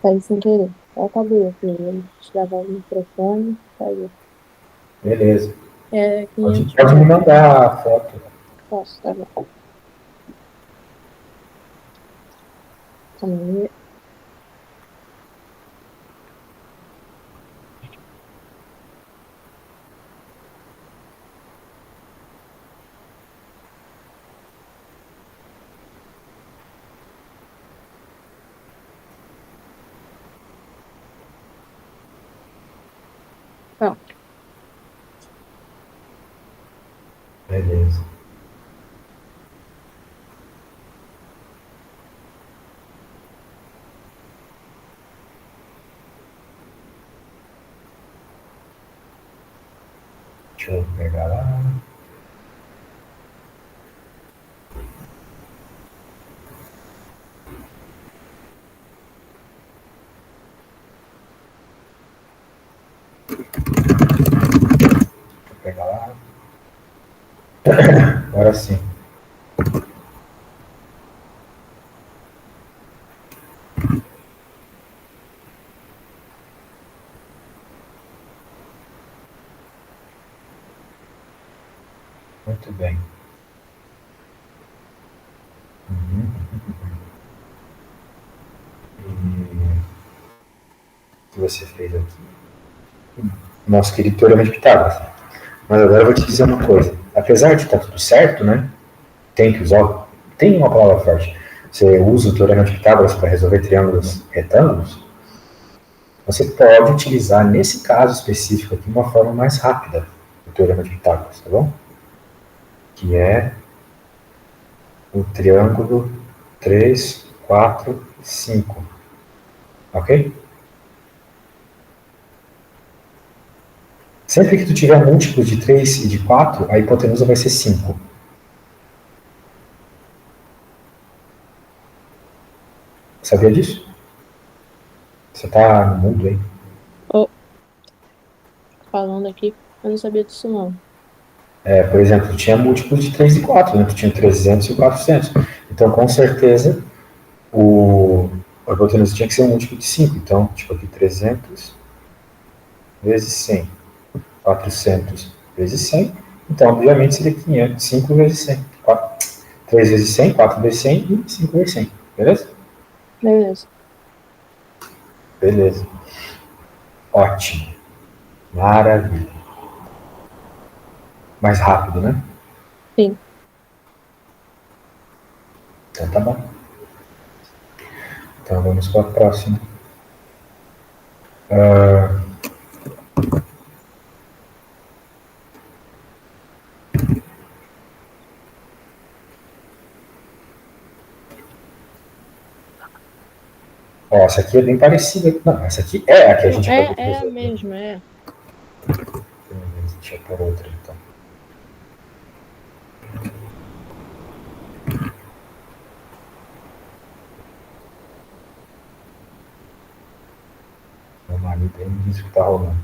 Speaker 2: Saí sem querer. Eu acabei aqui. Eu destravar o microfone. Saiu.
Speaker 1: Beleza.
Speaker 2: É
Speaker 1: Pode,
Speaker 2: 500
Speaker 1: pode me
Speaker 2: metros.
Speaker 1: mandar a foto.
Speaker 2: Posso, tá bom. Calma aí. Pronto.
Speaker 1: Beleza. Deixa eu pegar lá. Deixa eu pegar lá. Agora sim. Muito bem. Uhum. E o que você fez aqui? Nosso querido Teorema de Pitágoras. Mas agora eu vou te dizer uma coisa. Apesar de estar tudo certo, né? Tem que usar. Tem uma palavra forte. Você usa o Teorema de Pitágoras para resolver triângulos retângulos. Você pode utilizar, nesse caso específico aqui, uma forma mais rápida do Teorema de Pitágoras, tá bom? Que é o triângulo 3, 4, 5. Ok? Sempre que tu tiver múltiplos de 3 e de 4, a hipotenusa vai ser 5. Sabia disso? Você está no mundo aí?
Speaker 2: Oh, falando aqui, eu não sabia disso não.
Speaker 1: É, por exemplo, tu tinha múltiplos de 3 e 4, né? Tu tinha 300 e 400. Então, com certeza, a hipotenusa tinha que ser um múltiplo de 5. Então, tipo aqui, 300 vezes 100. 400 vezes 100. Então, obviamente, seria 500, 5 vezes 100. 3 vezes 100, 4 vezes 100 e 5 vezes 100. Beleza?
Speaker 2: Beleza.
Speaker 1: Beleza. Ótimo. Maravilha. Mais rápido, né?
Speaker 2: Sim.
Speaker 1: Então tá bom. Então vamos para a próxima. Ó, essa aqui é bem parecida. Não, essa aqui é a que a gente acabou de
Speaker 2: É
Speaker 1: resolver.
Speaker 2: mesmo, é.
Speaker 1: Deixa eu pôr outra então. Meu marido aí me disse que tá rolando.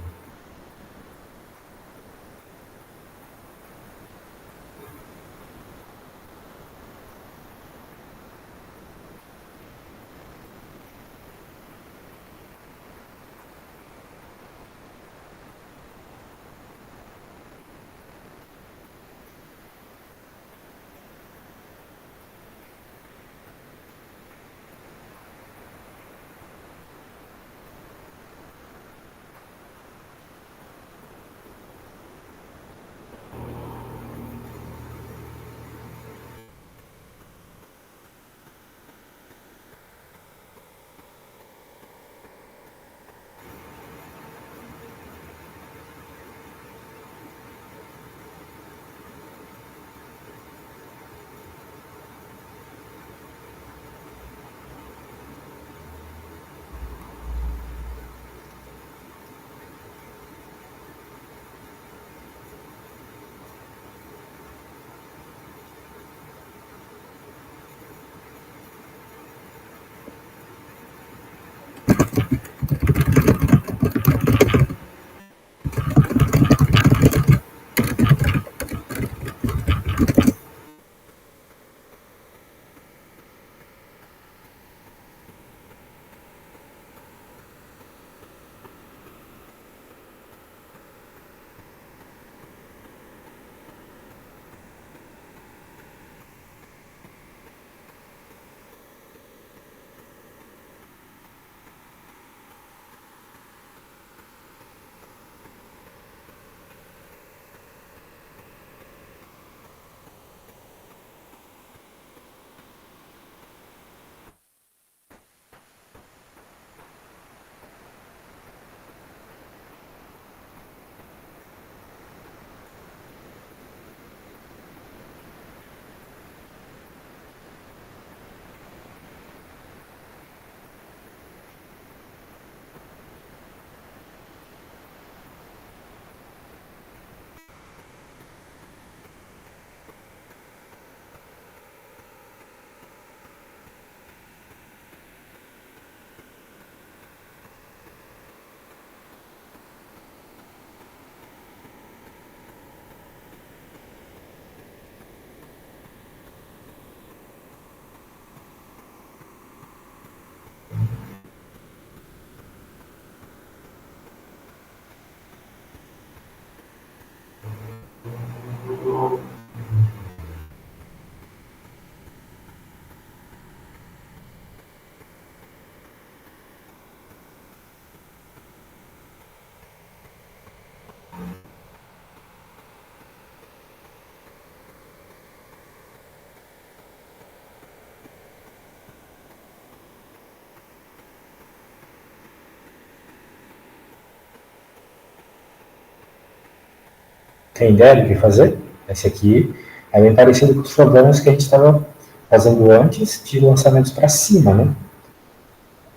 Speaker 1: Tem ideia do que fazer? Esse aqui é bem parecido com os problemas que a gente estava fazendo antes de lançamentos para cima, né?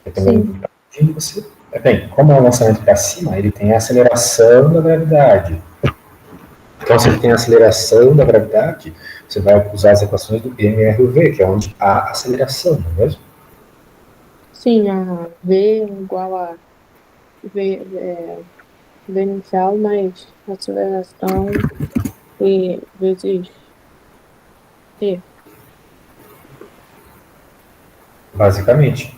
Speaker 1: Dependendo do que está pedindo, você... Bem, como é um lançamento para cima, ele tem a aceleração da gravidade. Então, se ele tem a aceleração da gravidade, você vai usar as equações do MRV, que é onde há aceleração, não é mesmo?
Speaker 2: Sim, a V igual a V inicial mais aceleração e vezes T.
Speaker 1: Basicamente.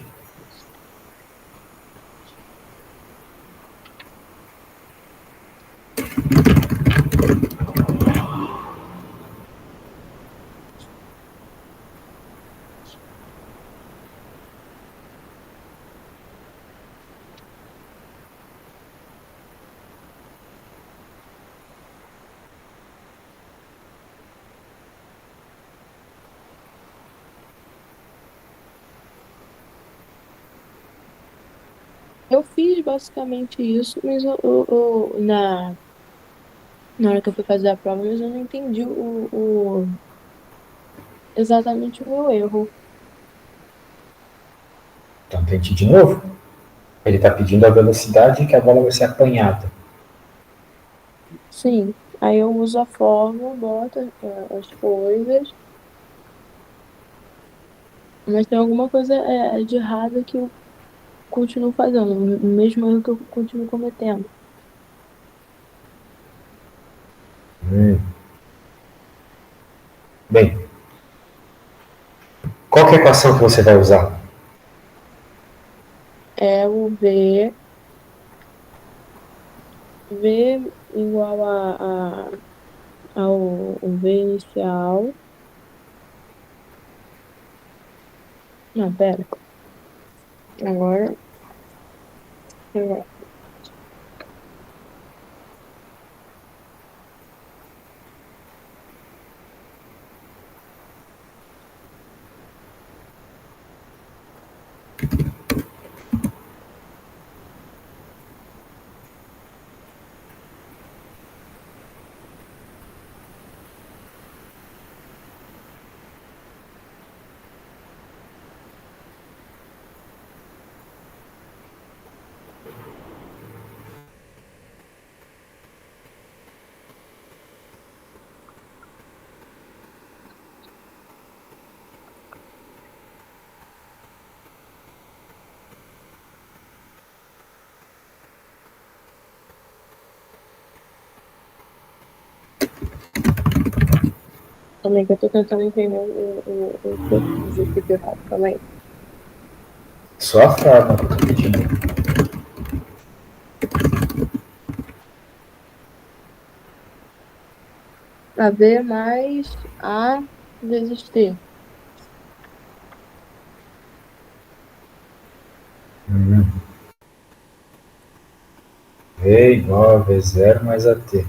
Speaker 2: Eu fiz basicamente isso, mas na hora que eu fui fazer a prova, mas eu não entendi exatamente o meu erro.
Speaker 1: Então, tente de novo. Ele está pedindo a velocidade que a bola vai ser apanhada.
Speaker 2: Sim, aí eu uso a fórmula, boto as coisas, mas tem alguma coisa de errada que eu continuo fazendo, o mesmo erro que eu continuo cometendo.
Speaker 1: Bem, qual que é a equação que você vai usar?
Speaker 2: É o V igual ao o V inicial. Não, pera. Agora. Também que eu tô tentando entender o que eu fiz aqui de errado também.
Speaker 1: Só a forma que eu estou pedindo.
Speaker 2: A V mais A vezes T.
Speaker 1: V igual a V0 mais AT.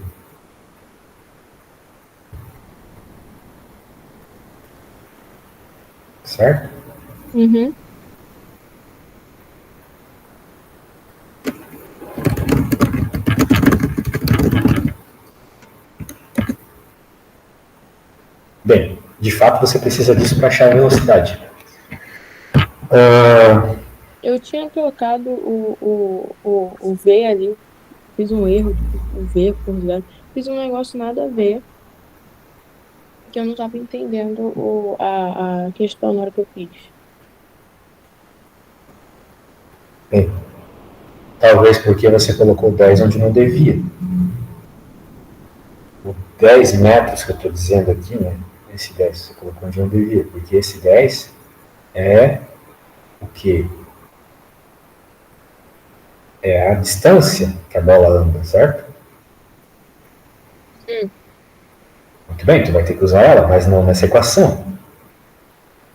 Speaker 1: Certo?
Speaker 2: Uhum.
Speaker 1: Bem, de fato você precisa disso para achar a velocidade.
Speaker 2: Eu tinha trocado o V ali, fiz um erro, tipo, o V por zero. Fiz um negócio nada a ver, que eu não estava entendendo a questão na hora que eu fiz.
Speaker 1: Bem, talvez porque você colocou 10 onde não devia. O 10 metros que eu estou dizendo aqui, né? Esse 10 você colocou onde não devia, porque esse 10 é o quê? É a distância que a bola anda, certo? Muito bem, tu vai ter que usar ela, mas não nessa equação.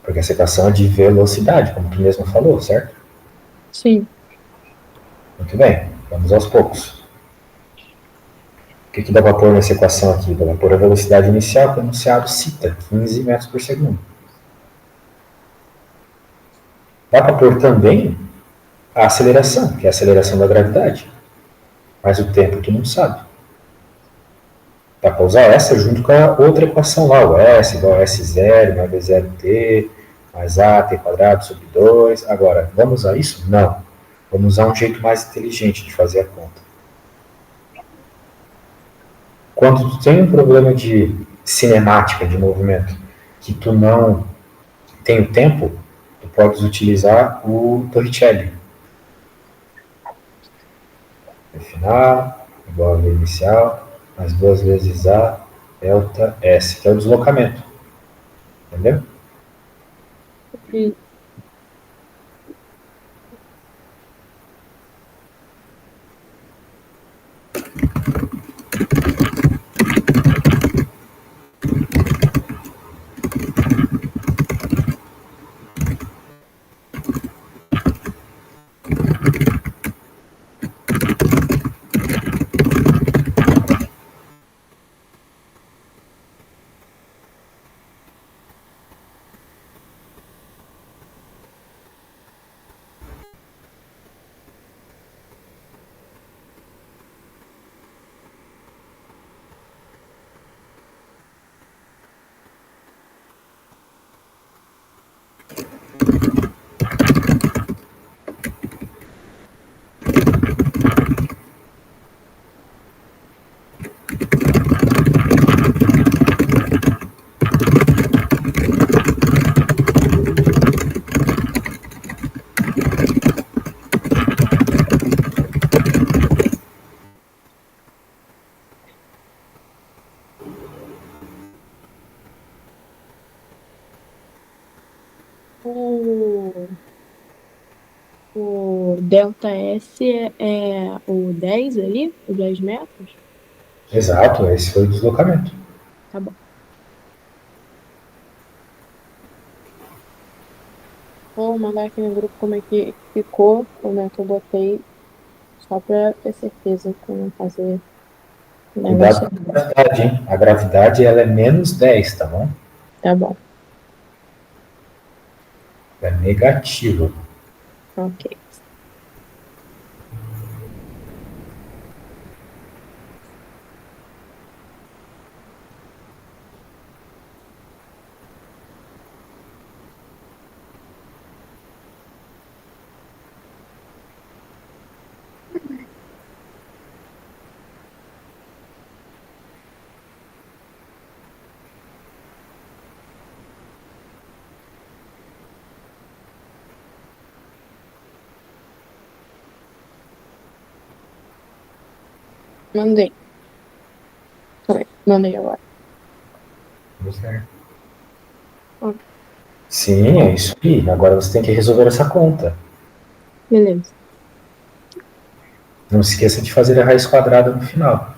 Speaker 1: Porque essa equação é de velocidade, como tu mesmo falou, certo?
Speaker 2: Sim.
Speaker 1: Muito bem, vamos aos poucos. O que dá para pôr nessa equação aqui? Dá para pôr a velocidade inicial que o enunciado cita, 15 metros por segundo. Dá para pôr também a aceleração, que é a aceleração da gravidade. Mas o tempo tu não sabe. Dá para usar essa junto com a outra equação lá, o S igual a S0 mais V0t mais AT quadrado sobre 2. Agora, vamos usar isso? Não. Vamos usar um jeito mais inteligente de fazer a conta. Quando tu tem um problema de cinemática, de movimento, que tu não tem o tempo, tu podes utilizar o Torricelli. V final igual a V inicial, mais 2 vezes A delta S, que é o deslocamento. Entendeu?
Speaker 2: E o, o delta S é o 10 ali, os 10 metros?
Speaker 1: Exato, esse foi o deslocamento.
Speaker 2: Tá bom. Vou mandar aqui no grupo como é que ficou, como é que eu botei, só pra ter certeza que eu não fazer o negócio
Speaker 1: Cuidado
Speaker 2: errado.
Speaker 1: com a gravidade, hein? A gravidade ela é menos 10, tá bom?
Speaker 2: Tá bom,
Speaker 1: É negativa.
Speaker 2: ok. Mandei. Peraí, mandei agora. Ok,
Speaker 1: Sim, é isso aí. Agora você tem que resolver essa conta.
Speaker 2: beleza.
Speaker 1: Não se esqueça de fazer a raiz quadrada no final.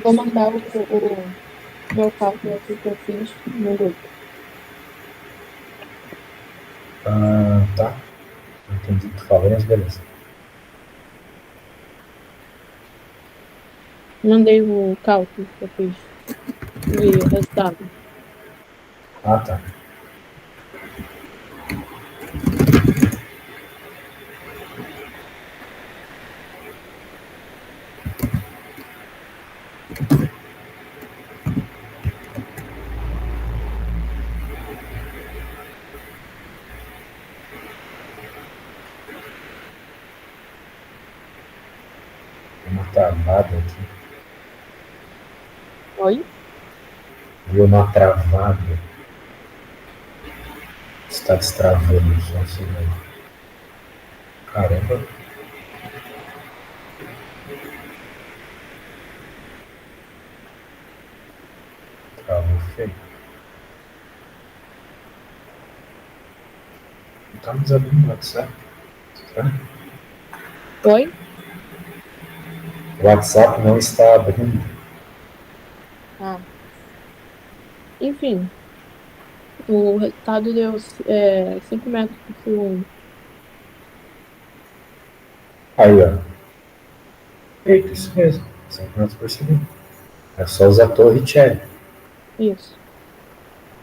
Speaker 2: Vou mandar o meu cálculo aqui que eu fiz no grupo.
Speaker 1: Tá. Não entendi o que tu falou, mas beleza.
Speaker 2: Mandei o cálculo que eu fiz de resultado.
Speaker 1: Tá. Deu uma travada aqui.
Speaker 2: Oi?
Speaker 1: Deu uma travada. Está destravando só um segundo. Caramba. Travou feio. Não tá mais abrindo o WhatsApp. Estranho.
Speaker 2: Oi?
Speaker 1: O WhatsApp não está abrindo.
Speaker 2: Enfim, o resultado deu 5 metros por segundo.
Speaker 1: Aí, ó. Eita, isso mesmo. 5 metros por segundo. É só usar a torre Cherry.
Speaker 2: Isso.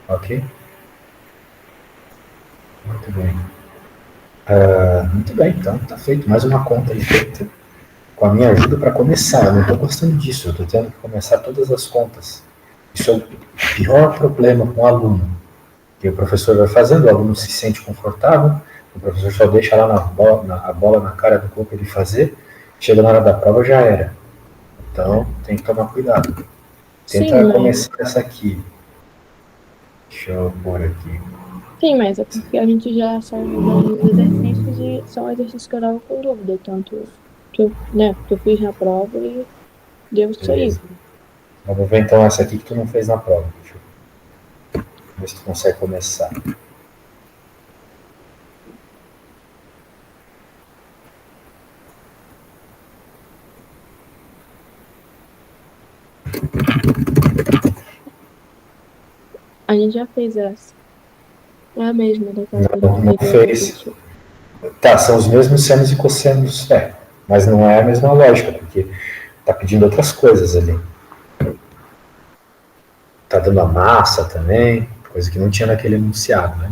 Speaker 1: Ok? Muito bem. Muito bem, então tá feito. Mais uma conta aí feita com a minha ajuda para começar. Eu não estou gostando disso. Eu estou tendo que começar todas as contas. Isso é o pior problema com o aluno. Que o professor vai fazendo, o aluno se sente confortável, o professor só deixa lá a bola na cara do corpo ele fazer, chega na hora da prova já era. Então tem que tomar cuidado.
Speaker 2: Sim,
Speaker 1: Tenta
Speaker 2: mas
Speaker 1: começar essa aqui. Deixa eu pôr aqui.
Speaker 2: Sim, mas é porque a gente já saiu usando os exercícios e são exercícios que eu dava com dúvida, tanto que eu fiz na prova e deu isso aí.
Speaker 1: Beleza. Vamos ver então essa aqui que tu não fez na prova. Deixa eu ver se tu consegue começar.
Speaker 2: A gente já fez essa. É a mesma daquela que a
Speaker 1: Não,
Speaker 2: gente
Speaker 1: não
Speaker 2: queria
Speaker 1: fez.
Speaker 2: repetir.
Speaker 1: Tá, são os mesmos senos e cossenos, mas não é a mesma lógica, porque tá pedindo outras coisas ali. Tá dando a massa também, coisa que não tinha naquele enunciado, né?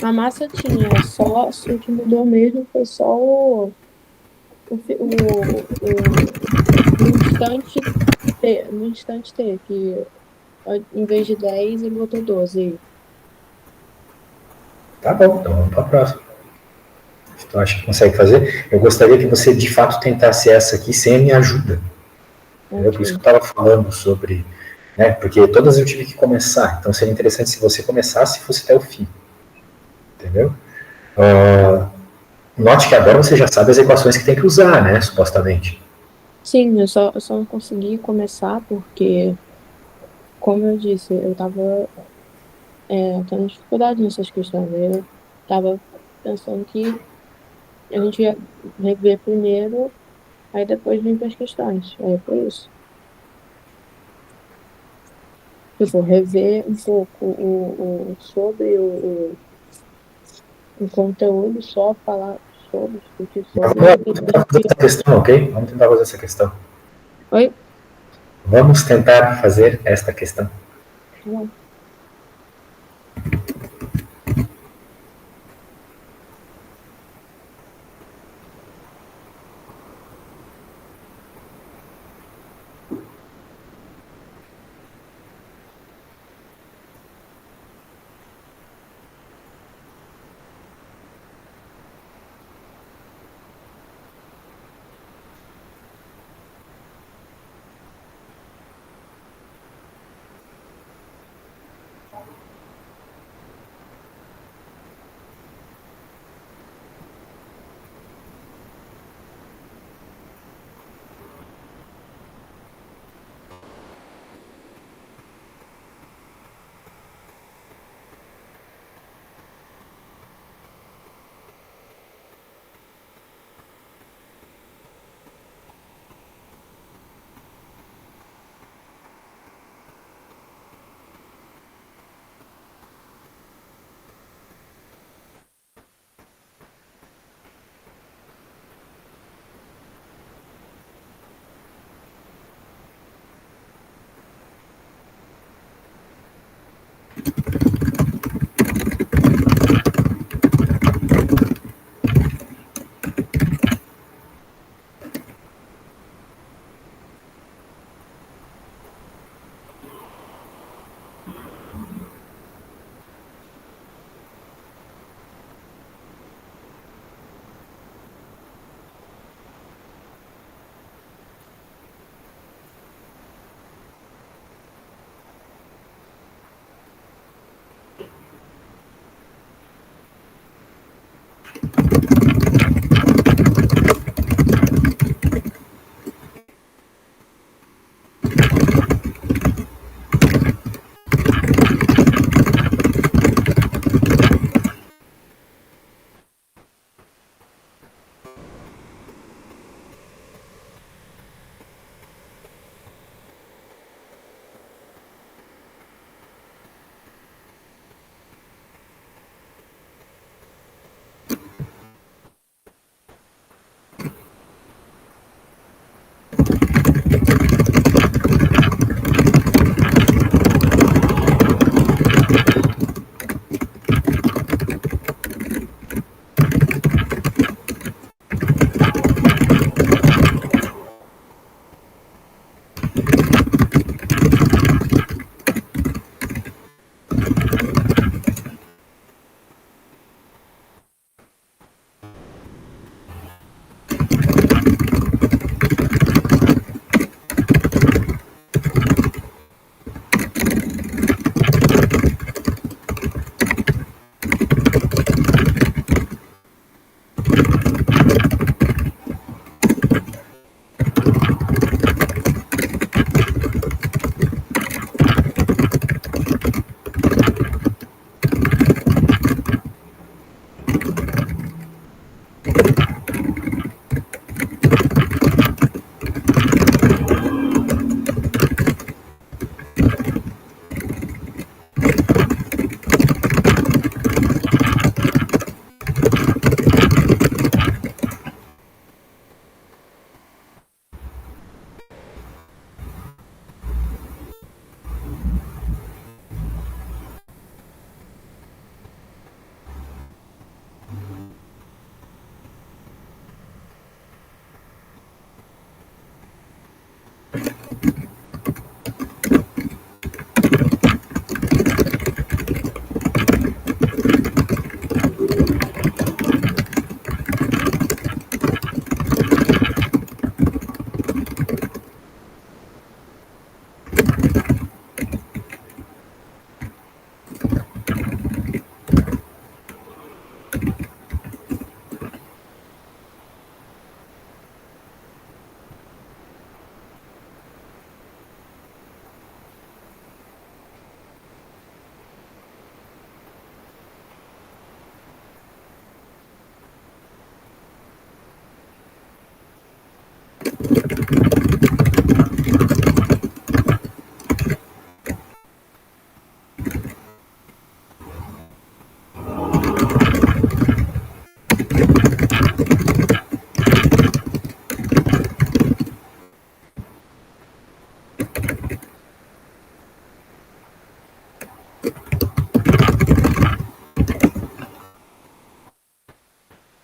Speaker 2: Não, a massa tinha, só o que mudou mesmo foi só no instante T, que em vez de 10 ele botou 12.
Speaker 1: Tá bom, então vamos para a próxima. Se tu acha que consegue fazer, eu gostaria que você de fato tentasse essa aqui sem a minha ajuda. Entendeu? Por isso que
Speaker 2: Ok.
Speaker 1: eu estava falando sobre, né? Porque todas eu tive que começar, então seria interessante se você começasse e fosse até o fim. Entendeu? Note que agora você já sabe as equações que tem que usar, né? Supostamente.
Speaker 2: Sim, eu só não consegui começar porque, como eu disse, eu tava tendo dificuldade nessas questões. Aí eu tava pensando que a gente ia rever primeiro, aí depois vir para as questões. Aí foi isso. Tipo, rever um pouco sobre o conteúdo, só falar sobre, discutir sobre, e
Speaker 1: Vamos
Speaker 2: depois
Speaker 1: tentar fazer
Speaker 2: criar.
Speaker 1: essa questão, ok? Vamos tentar fazer essa questão.
Speaker 2: Oi?
Speaker 1: Vamos tentar fazer esta questão.
Speaker 2: Tá bom.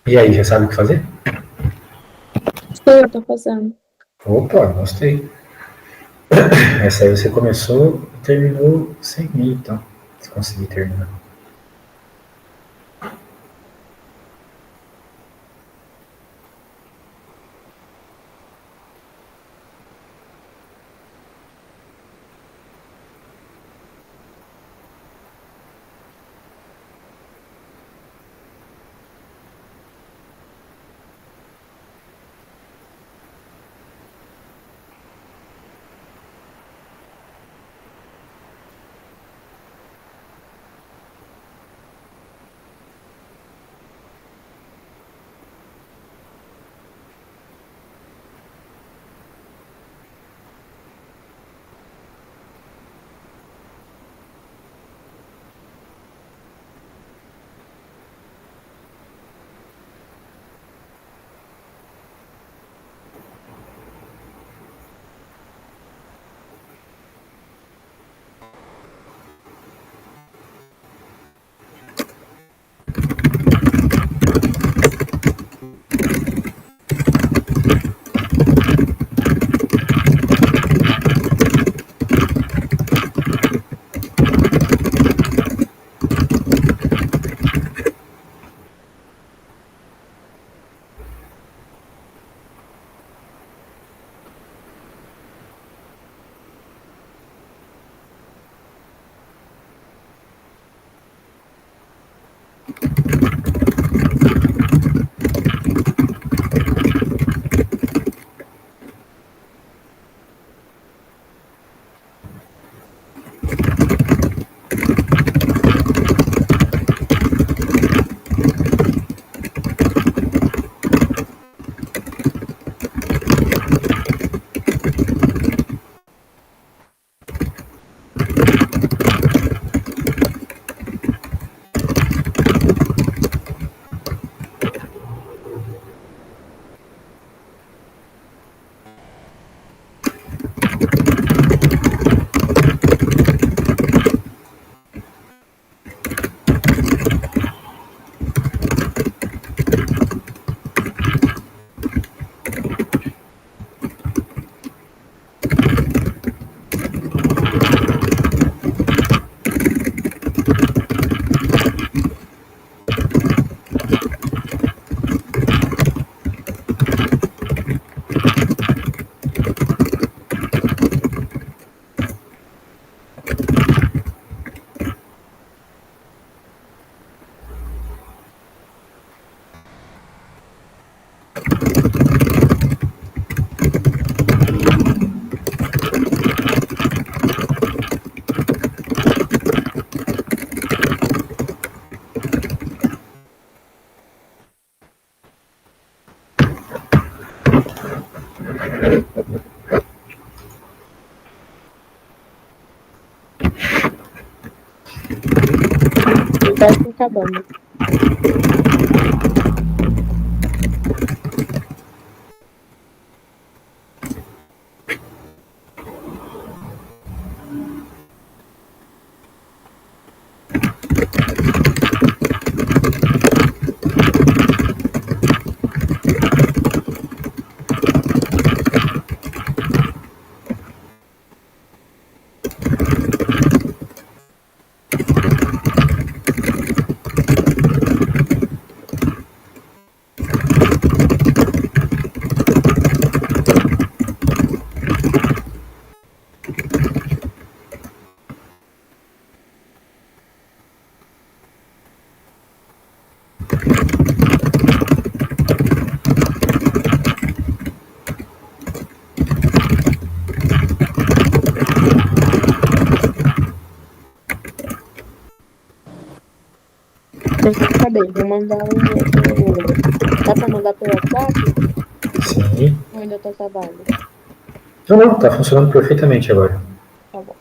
Speaker 1: E aí, já sabe o que fazer?
Speaker 2: Sei, eu tô fazendo.
Speaker 1: Opa, gostei. Essa aí você começou e terminou sem mim, então. Se conseguir terminar.
Speaker 2: parece que tá acabando. Acabei, vou mandar Dá pra mandar pelo WhatsApp?
Speaker 1: Sim.
Speaker 2: Ou ainda tá trabalhando?
Speaker 1: Não, tá funcionando perfeitamente agora.
Speaker 2: Tá bom.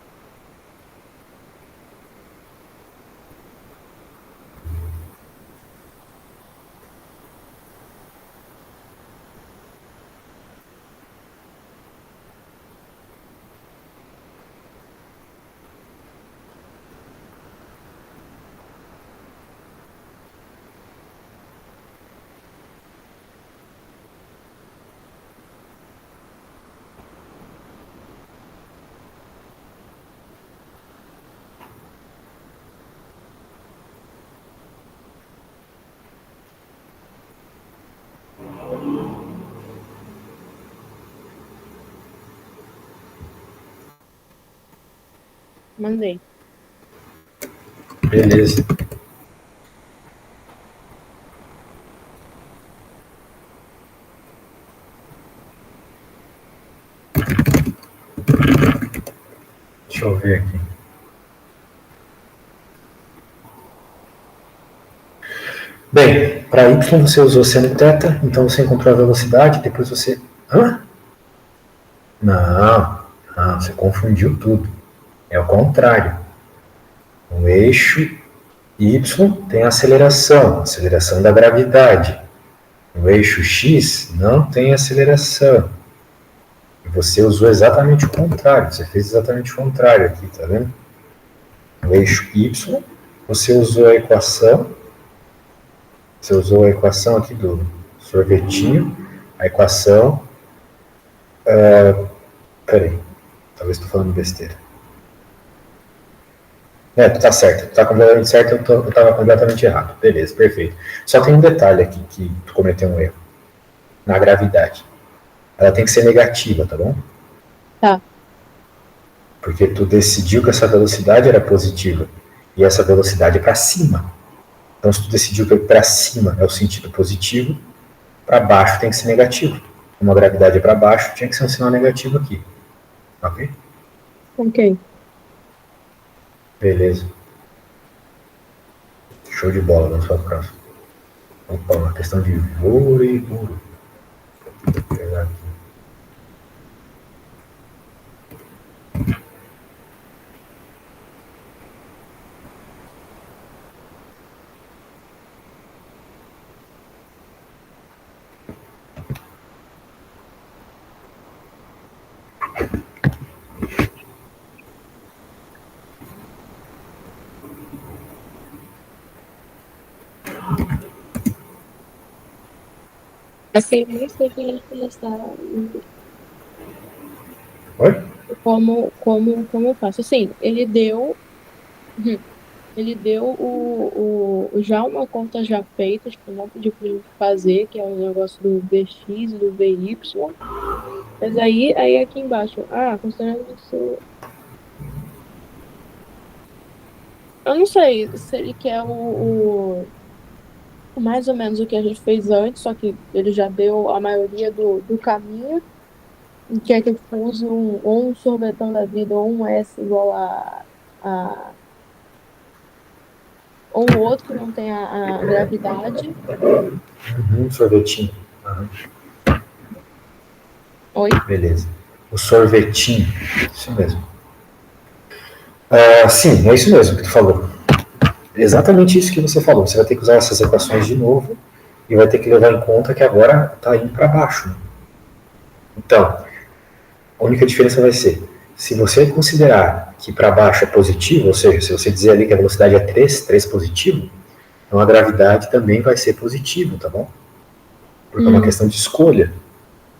Speaker 2: Mandei.
Speaker 1: Beleza. Deixa eu ver aqui. Bem, para y você usou seno θ, então você encontrou a velocidade, depois você... Hã? Não, você confundiu tudo. É o contrário. O eixo y tem aceleração da gravidade. O eixo x não tem aceleração. E você usou exatamente o contrário, você fez exatamente o contrário aqui, tá vendo? O eixo y, você usou a equação aqui do sorvetinho, a equação... peraí, talvez estou falando besteira. Tu tá certo, tu tá completamente certo, eu estava completamente errado. Beleza, perfeito. Só tem um detalhe aqui que tu cometeu um erro. Na gravidade. Ela tem que ser negativa, tá bom?
Speaker 2: Tá.
Speaker 1: Porque tu decidiu que essa velocidade era positiva. E essa velocidade é para cima. Então, se tu decidiu que para cima é o sentido positivo, para baixo tem que ser negativo. Como a gravidade é para baixo, tinha que ser um sinal negativo aqui. Ok?
Speaker 2: Ok.
Speaker 1: Beleza. Show de bola, vamos para o próximo. Opa, uma questão de vôlei duro. Vou pegar aqui.
Speaker 2: Assim, nem sei que a gente começar.
Speaker 1: Oi?
Speaker 2: Como eu faço? Assim, ele deu já uma conta já feita, que não pediu pra gente fazer, que é o negócio do VX e do VY. Mas aí aqui embaixo, considerando isso. Eu não sei se ele quer mais ou menos o que a gente fez antes, só que ele já deu a maioria do caminho. E quer que eu use ou um sorvetão da vida ou um S igual a ou um outro que não tem a gravidade.
Speaker 1: Sorvetinho.
Speaker 2: Oi?
Speaker 1: Beleza. O sorvetinho. Isso mesmo. Sim, é isso mesmo que tu falou. Exatamente isso que você falou. Você vai ter que usar essas equações de novo e vai ter que levar em conta que agora está indo para baixo. Né? Então, a única diferença vai ser, se você considerar que para baixo é positivo, ou seja, se você dizer ali que a velocidade é 3 positivo, então a gravidade também vai ser positivo, tá bom? Porque é uma questão de escolha.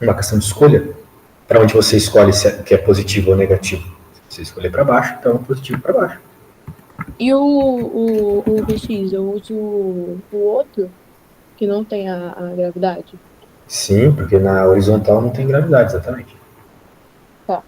Speaker 1: Uma questão de escolha. Para onde você escolhe se é, que é positivo ou negativo. Se você escolher para baixo, então é positivo para baixo.
Speaker 2: E o VX, eu uso o outro, que não tem a gravidade?
Speaker 1: Sim, porque na horizontal não tem gravidade, exatamente.
Speaker 2: Tá.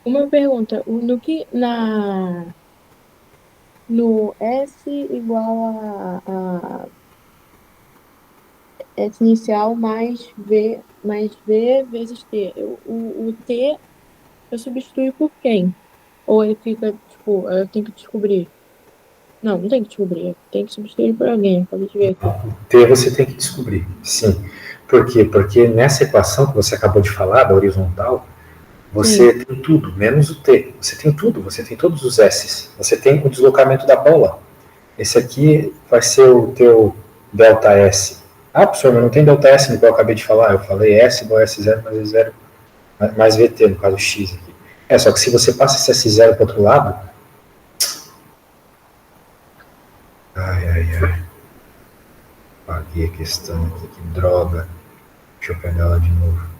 Speaker 2: Uma pergunta, no S igual a S inicial mais V vezes T. O T eu substituo por quem? Ou ele fica, tipo, eu tenho que descobrir? Não, não tem que descobrir. Tem que substituir por alguém. Acabei de ver aqui.
Speaker 1: T você tem que descobrir, sim. Por quê? Porque nessa equação que você acabou de falar, da horizontal, você
Speaker 2: Sim.
Speaker 1: tem tudo, menos o T. Você tem tudo, você tem todos os S's. Você tem o deslocamento da bola. Esse aqui vai ser o teu delta S. Ah, professor, mas não tem delta S no que eu acabei de falar. Eu falei S igual a S0 mais S0 mais VT, no caso X aqui. É, só que se você passa esse S0 para o outro lado. Ai, ai, ai. Paguei a questão aqui, que droga. Deixa eu pegar ela de novo.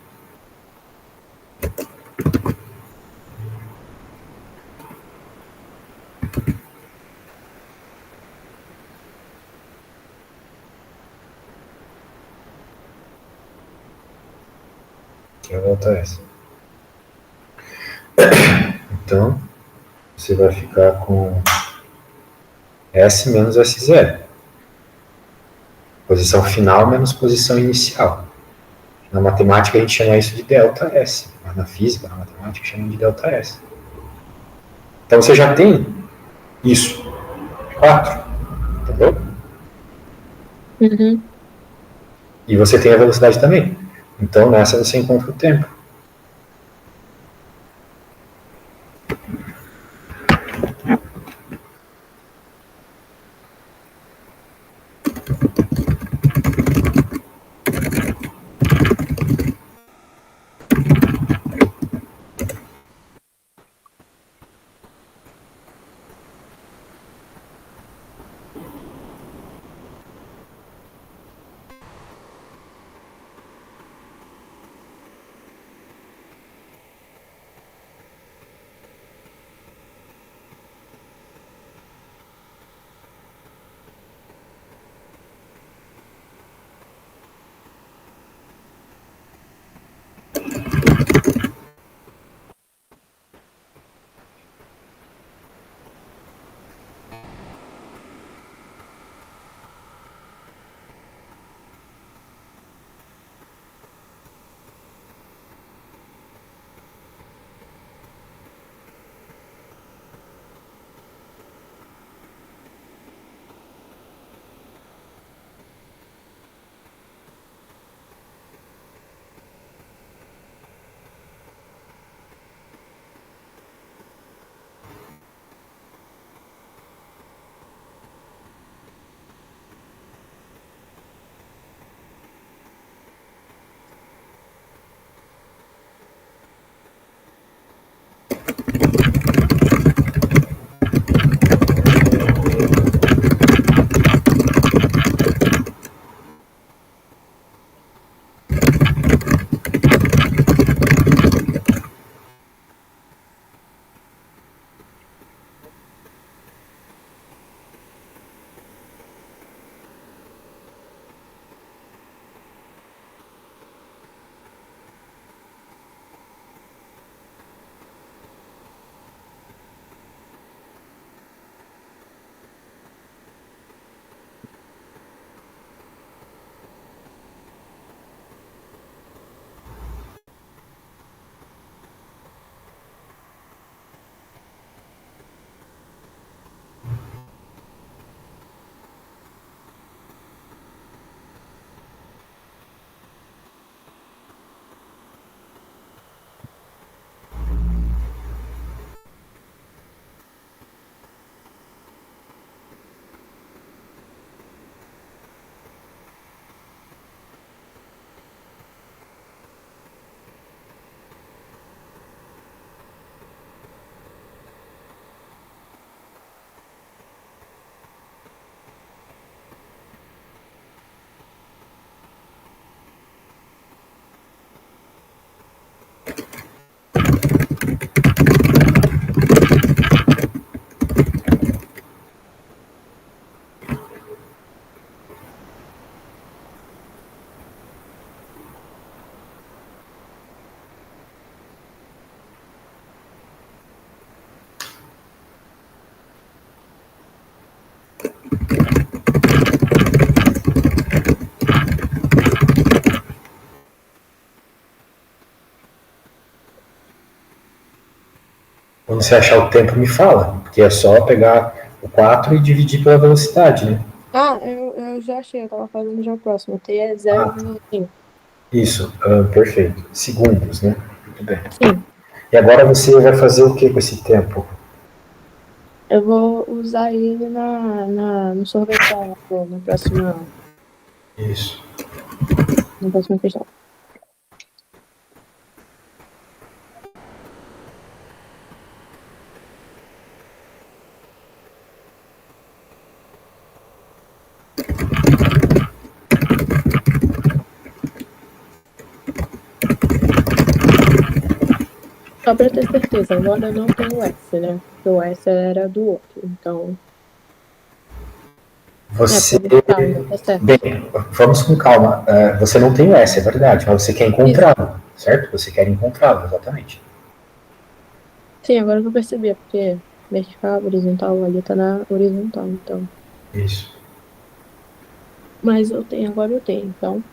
Speaker 1: Que é a delta S. Então, você vai ficar com S menos S0. Posição final menos posição inicial. Na matemática a gente chama isso de delta S, mas na física, na matemática, chama de delta S. Então você já tem isso. 4, entendeu?
Speaker 2: Uhum.
Speaker 1: E você tem a velocidade também. Então nessa você encontra o tempo. Quando você achar o tempo, me fala, porque é só pegar o 4 e dividir pela velocidade, né?
Speaker 2: Ah, eu já achei, eu tava fazendo já o próximo. T é 0,5.
Speaker 1: Isso, perfeito. Segundos, né? Muito bem.
Speaker 2: Sim.
Speaker 1: E agora você vai fazer o que com esse tempo?
Speaker 2: Eu vou usar ele no sorvetão,
Speaker 1: Isso.
Speaker 2: na próxima questão. Só pra ter certeza, agora eu não tenho S, né? Porque o S era do outro, então...
Speaker 1: Você.
Speaker 2: Tá certo.
Speaker 1: Bem, vamos com calma. Você não tem o S, é verdade, mas você quer encontrá-lo, certo? Você quer encontrá-lo, exatamente.
Speaker 2: Sim, agora que eu percebi, porque vertical, horizontal, ali tá na horizontal, então...
Speaker 1: Isso.
Speaker 2: Mas agora eu tenho, então...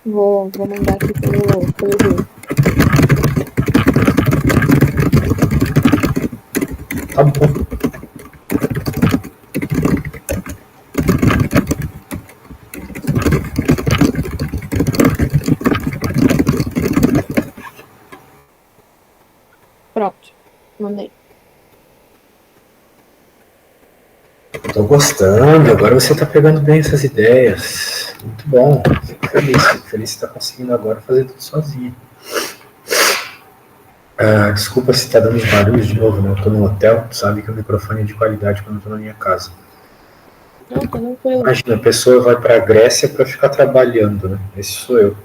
Speaker 2: Vou mandar aqui pelo grupo.
Speaker 1: Tá bom.
Speaker 2: Pronto, mandei.
Speaker 1: Tô gostando, agora você tá pegando bem essas ideias. Muito bom, fico feliz que você tá conseguindo agora fazer tudo sozinho. Desculpa se tá dando os barulhos de novo, né? Eu tô num hotel, tu sabe que o microfone é de qualidade quando eu tô na minha casa.
Speaker 2: Não, tá tranquilo.
Speaker 1: Imagina, a pessoa vai pra Grécia pra ficar trabalhando, né? Esse sou eu.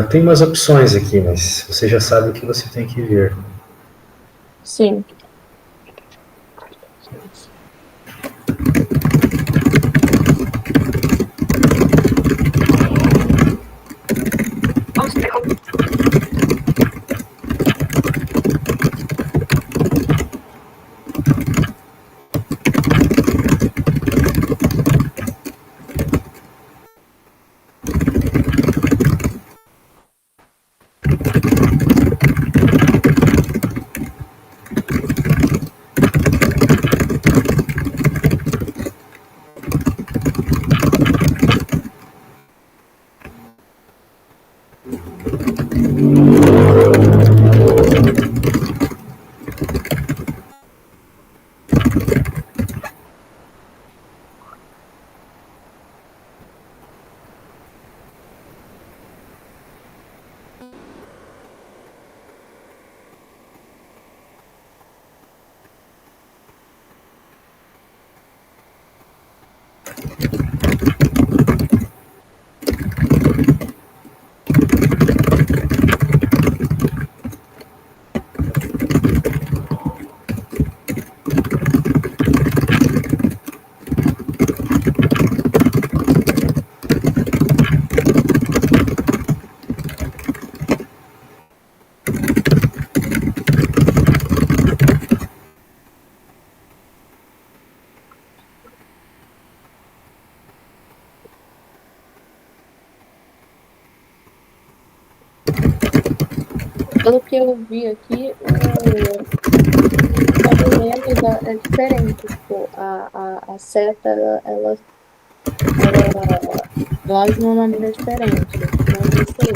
Speaker 1: Tem umas opções aqui, mas você já sabe o que você tem que ver.
Speaker 2: Sim. Pelo que eu vi aqui, o tabuleiro é diferente. Tipo, a seta, ela age de uma maneira diferente. Mas isso aí.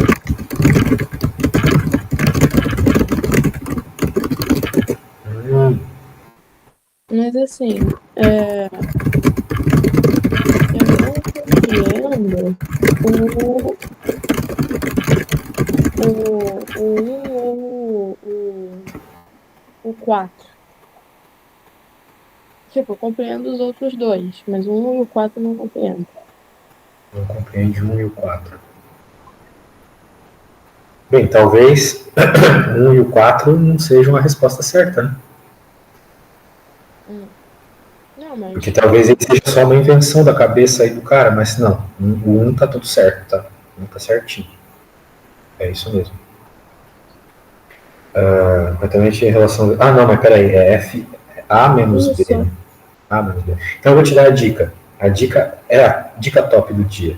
Speaker 2: Mas assim, eu não compreendo o 1 ou o 4. Tipo, eu compreendo os outros dois, mas o 1 e o 4 eu não compreendo.
Speaker 1: Não compreende o 1 e o 4. Bem, talvez o 1 e o 4 não sejam a resposta certa, né?
Speaker 2: Não, mas...
Speaker 1: Porque talvez ele seja só uma invenção da cabeça aí do cara, mas não. O 1 tá tudo certo, tá? O 1 tá certinho. É isso mesmo. Exatamente em relação... Ah, não, mas peraí. É F... A menos B,
Speaker 2: isso.
Speaker 1: né? A menos B. Então eu vou te dar a dica. A dica é a dica top do dia.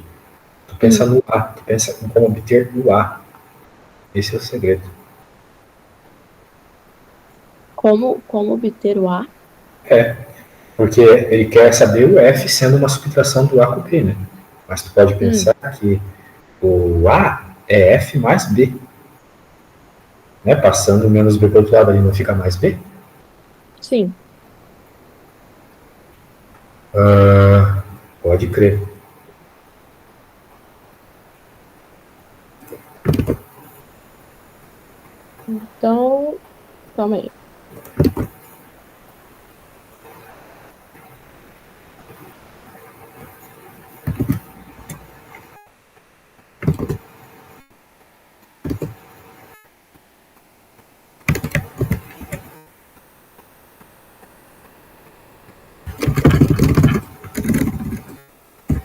Speaker 1: Tu pensa no A. Tu pensa em como obter o A. Esse é o segredo.
Speaker 2: Como obter o A?
Speaker 1: Porque ele quer saber o F sendo uma subtração do A com B, né? Mas tu pode pensar que o A é F mais B. Né? Passando o menos B para o outro lado ali, não fica mais B?
Speaker 2: Sim.
Speaker 1: Pode crer.
Speaker 2: Então, calma aí.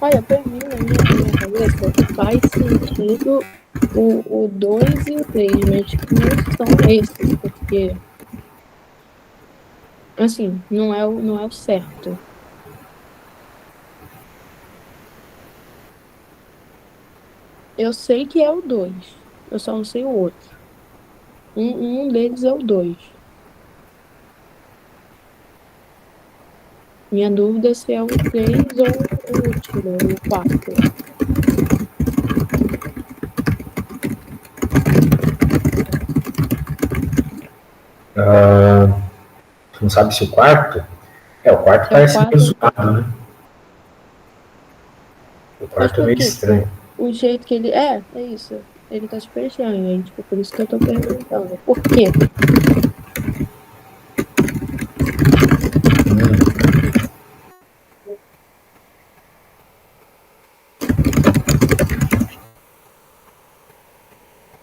Speaker 2: Olha, pra mim, na minha cabeça, faz sentido o 2 e o 3, mas não são esses, porque, assim, não é o certo. Eu sei que é o 2. Eu só não sei o outro. Um deles é o 2. Minha dúvida é se é o 3 ou o último, o 4.
Speaker 1: Tu não sabe se o quarto? O quarto
Speaker 2: É o
Speaker 1: parece meio
Speaker 2: 4.
Speaker 1: zoado, né? O
Speaker 2: Mas
Speaker 1: quarto é
Speaker 2: por
Speaker 1: meio
Speaker 2: quê?
Speaker 1: estranho.
Speaker 2: O jeito que ele. É isso. Ele tá super estranho, aí, tipo, por isso que eu tô perguntando. Por quê?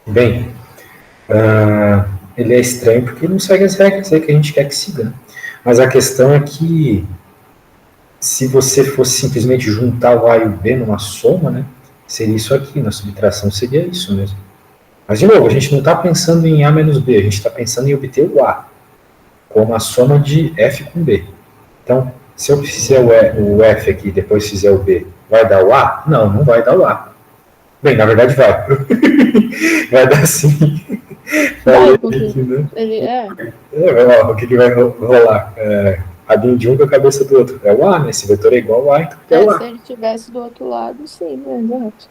Speaker 1: Bem, ele é estranho porque ele não segue as regras aí que a gente quer que siga, né? Mas a questão é que se você fosse simplesmente juntar o A e o B numa soma, né, seria isso aqui, na subtração seria isso mesmo. Mas, de novo, a gente não está pensando em A menos B, a gente está pensando em obter o A, como a soma de F com B. Então, se eu fizer o F aqui e depois fizer o B, vai dar o A? Não, não vai dar o A. Bem, na verdade vai. Vai dar sim.
Speaker 2: Vai,
Speaker 1: Vai
Speaker 2: porque
Speaker 1: aqui, né?
Speaker 2: ele é.
Speaker 1: O que vai rolar? Rabinho de um com a cabeça do outro. É o A, né? Esse vetor é igual ao A, então é o
Speaker 2: Se
Speaker 1: A.
Speaker 2: ele tivesse do outro lado, sim, exato.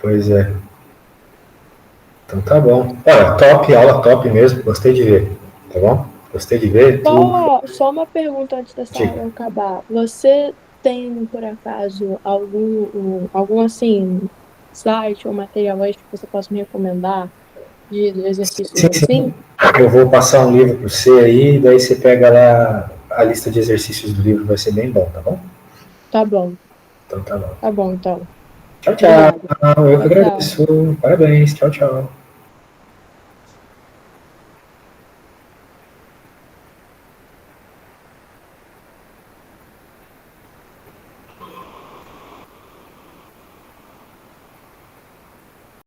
Speaker 1: Pois é. Então tá bom. Olha, top, aula top mesmo. Gostei de ver. Tá bom? Gostei de ver.
Speaker 2: Só uma pergunta antes dessa
Speaker 1: Diga.
Speaker 2: aula acabar. Você tem, por acaso, algum assim, site ou material extra que você possa me recomendar de exercícios
Speaker 1: Sim,
Speaker 2: assim?
Speaker 1: sim. Eu vou passar um livro para você aí, daí você pega lá a lista de exercícios do livro, vai ser bem bom, tá bom?
Speaker 2: Tá bom,
Speaker 1: Então tá bom.
Speaker 2: tá bom, então.
Speaker 1: Tchau, tchau.
Speaker 2: Obrigada.
Speaker 1: Eu que
Speaker 2: Tchau, tchau.
Speaker 1: agradeço. Parabéns. Tchau, tchau.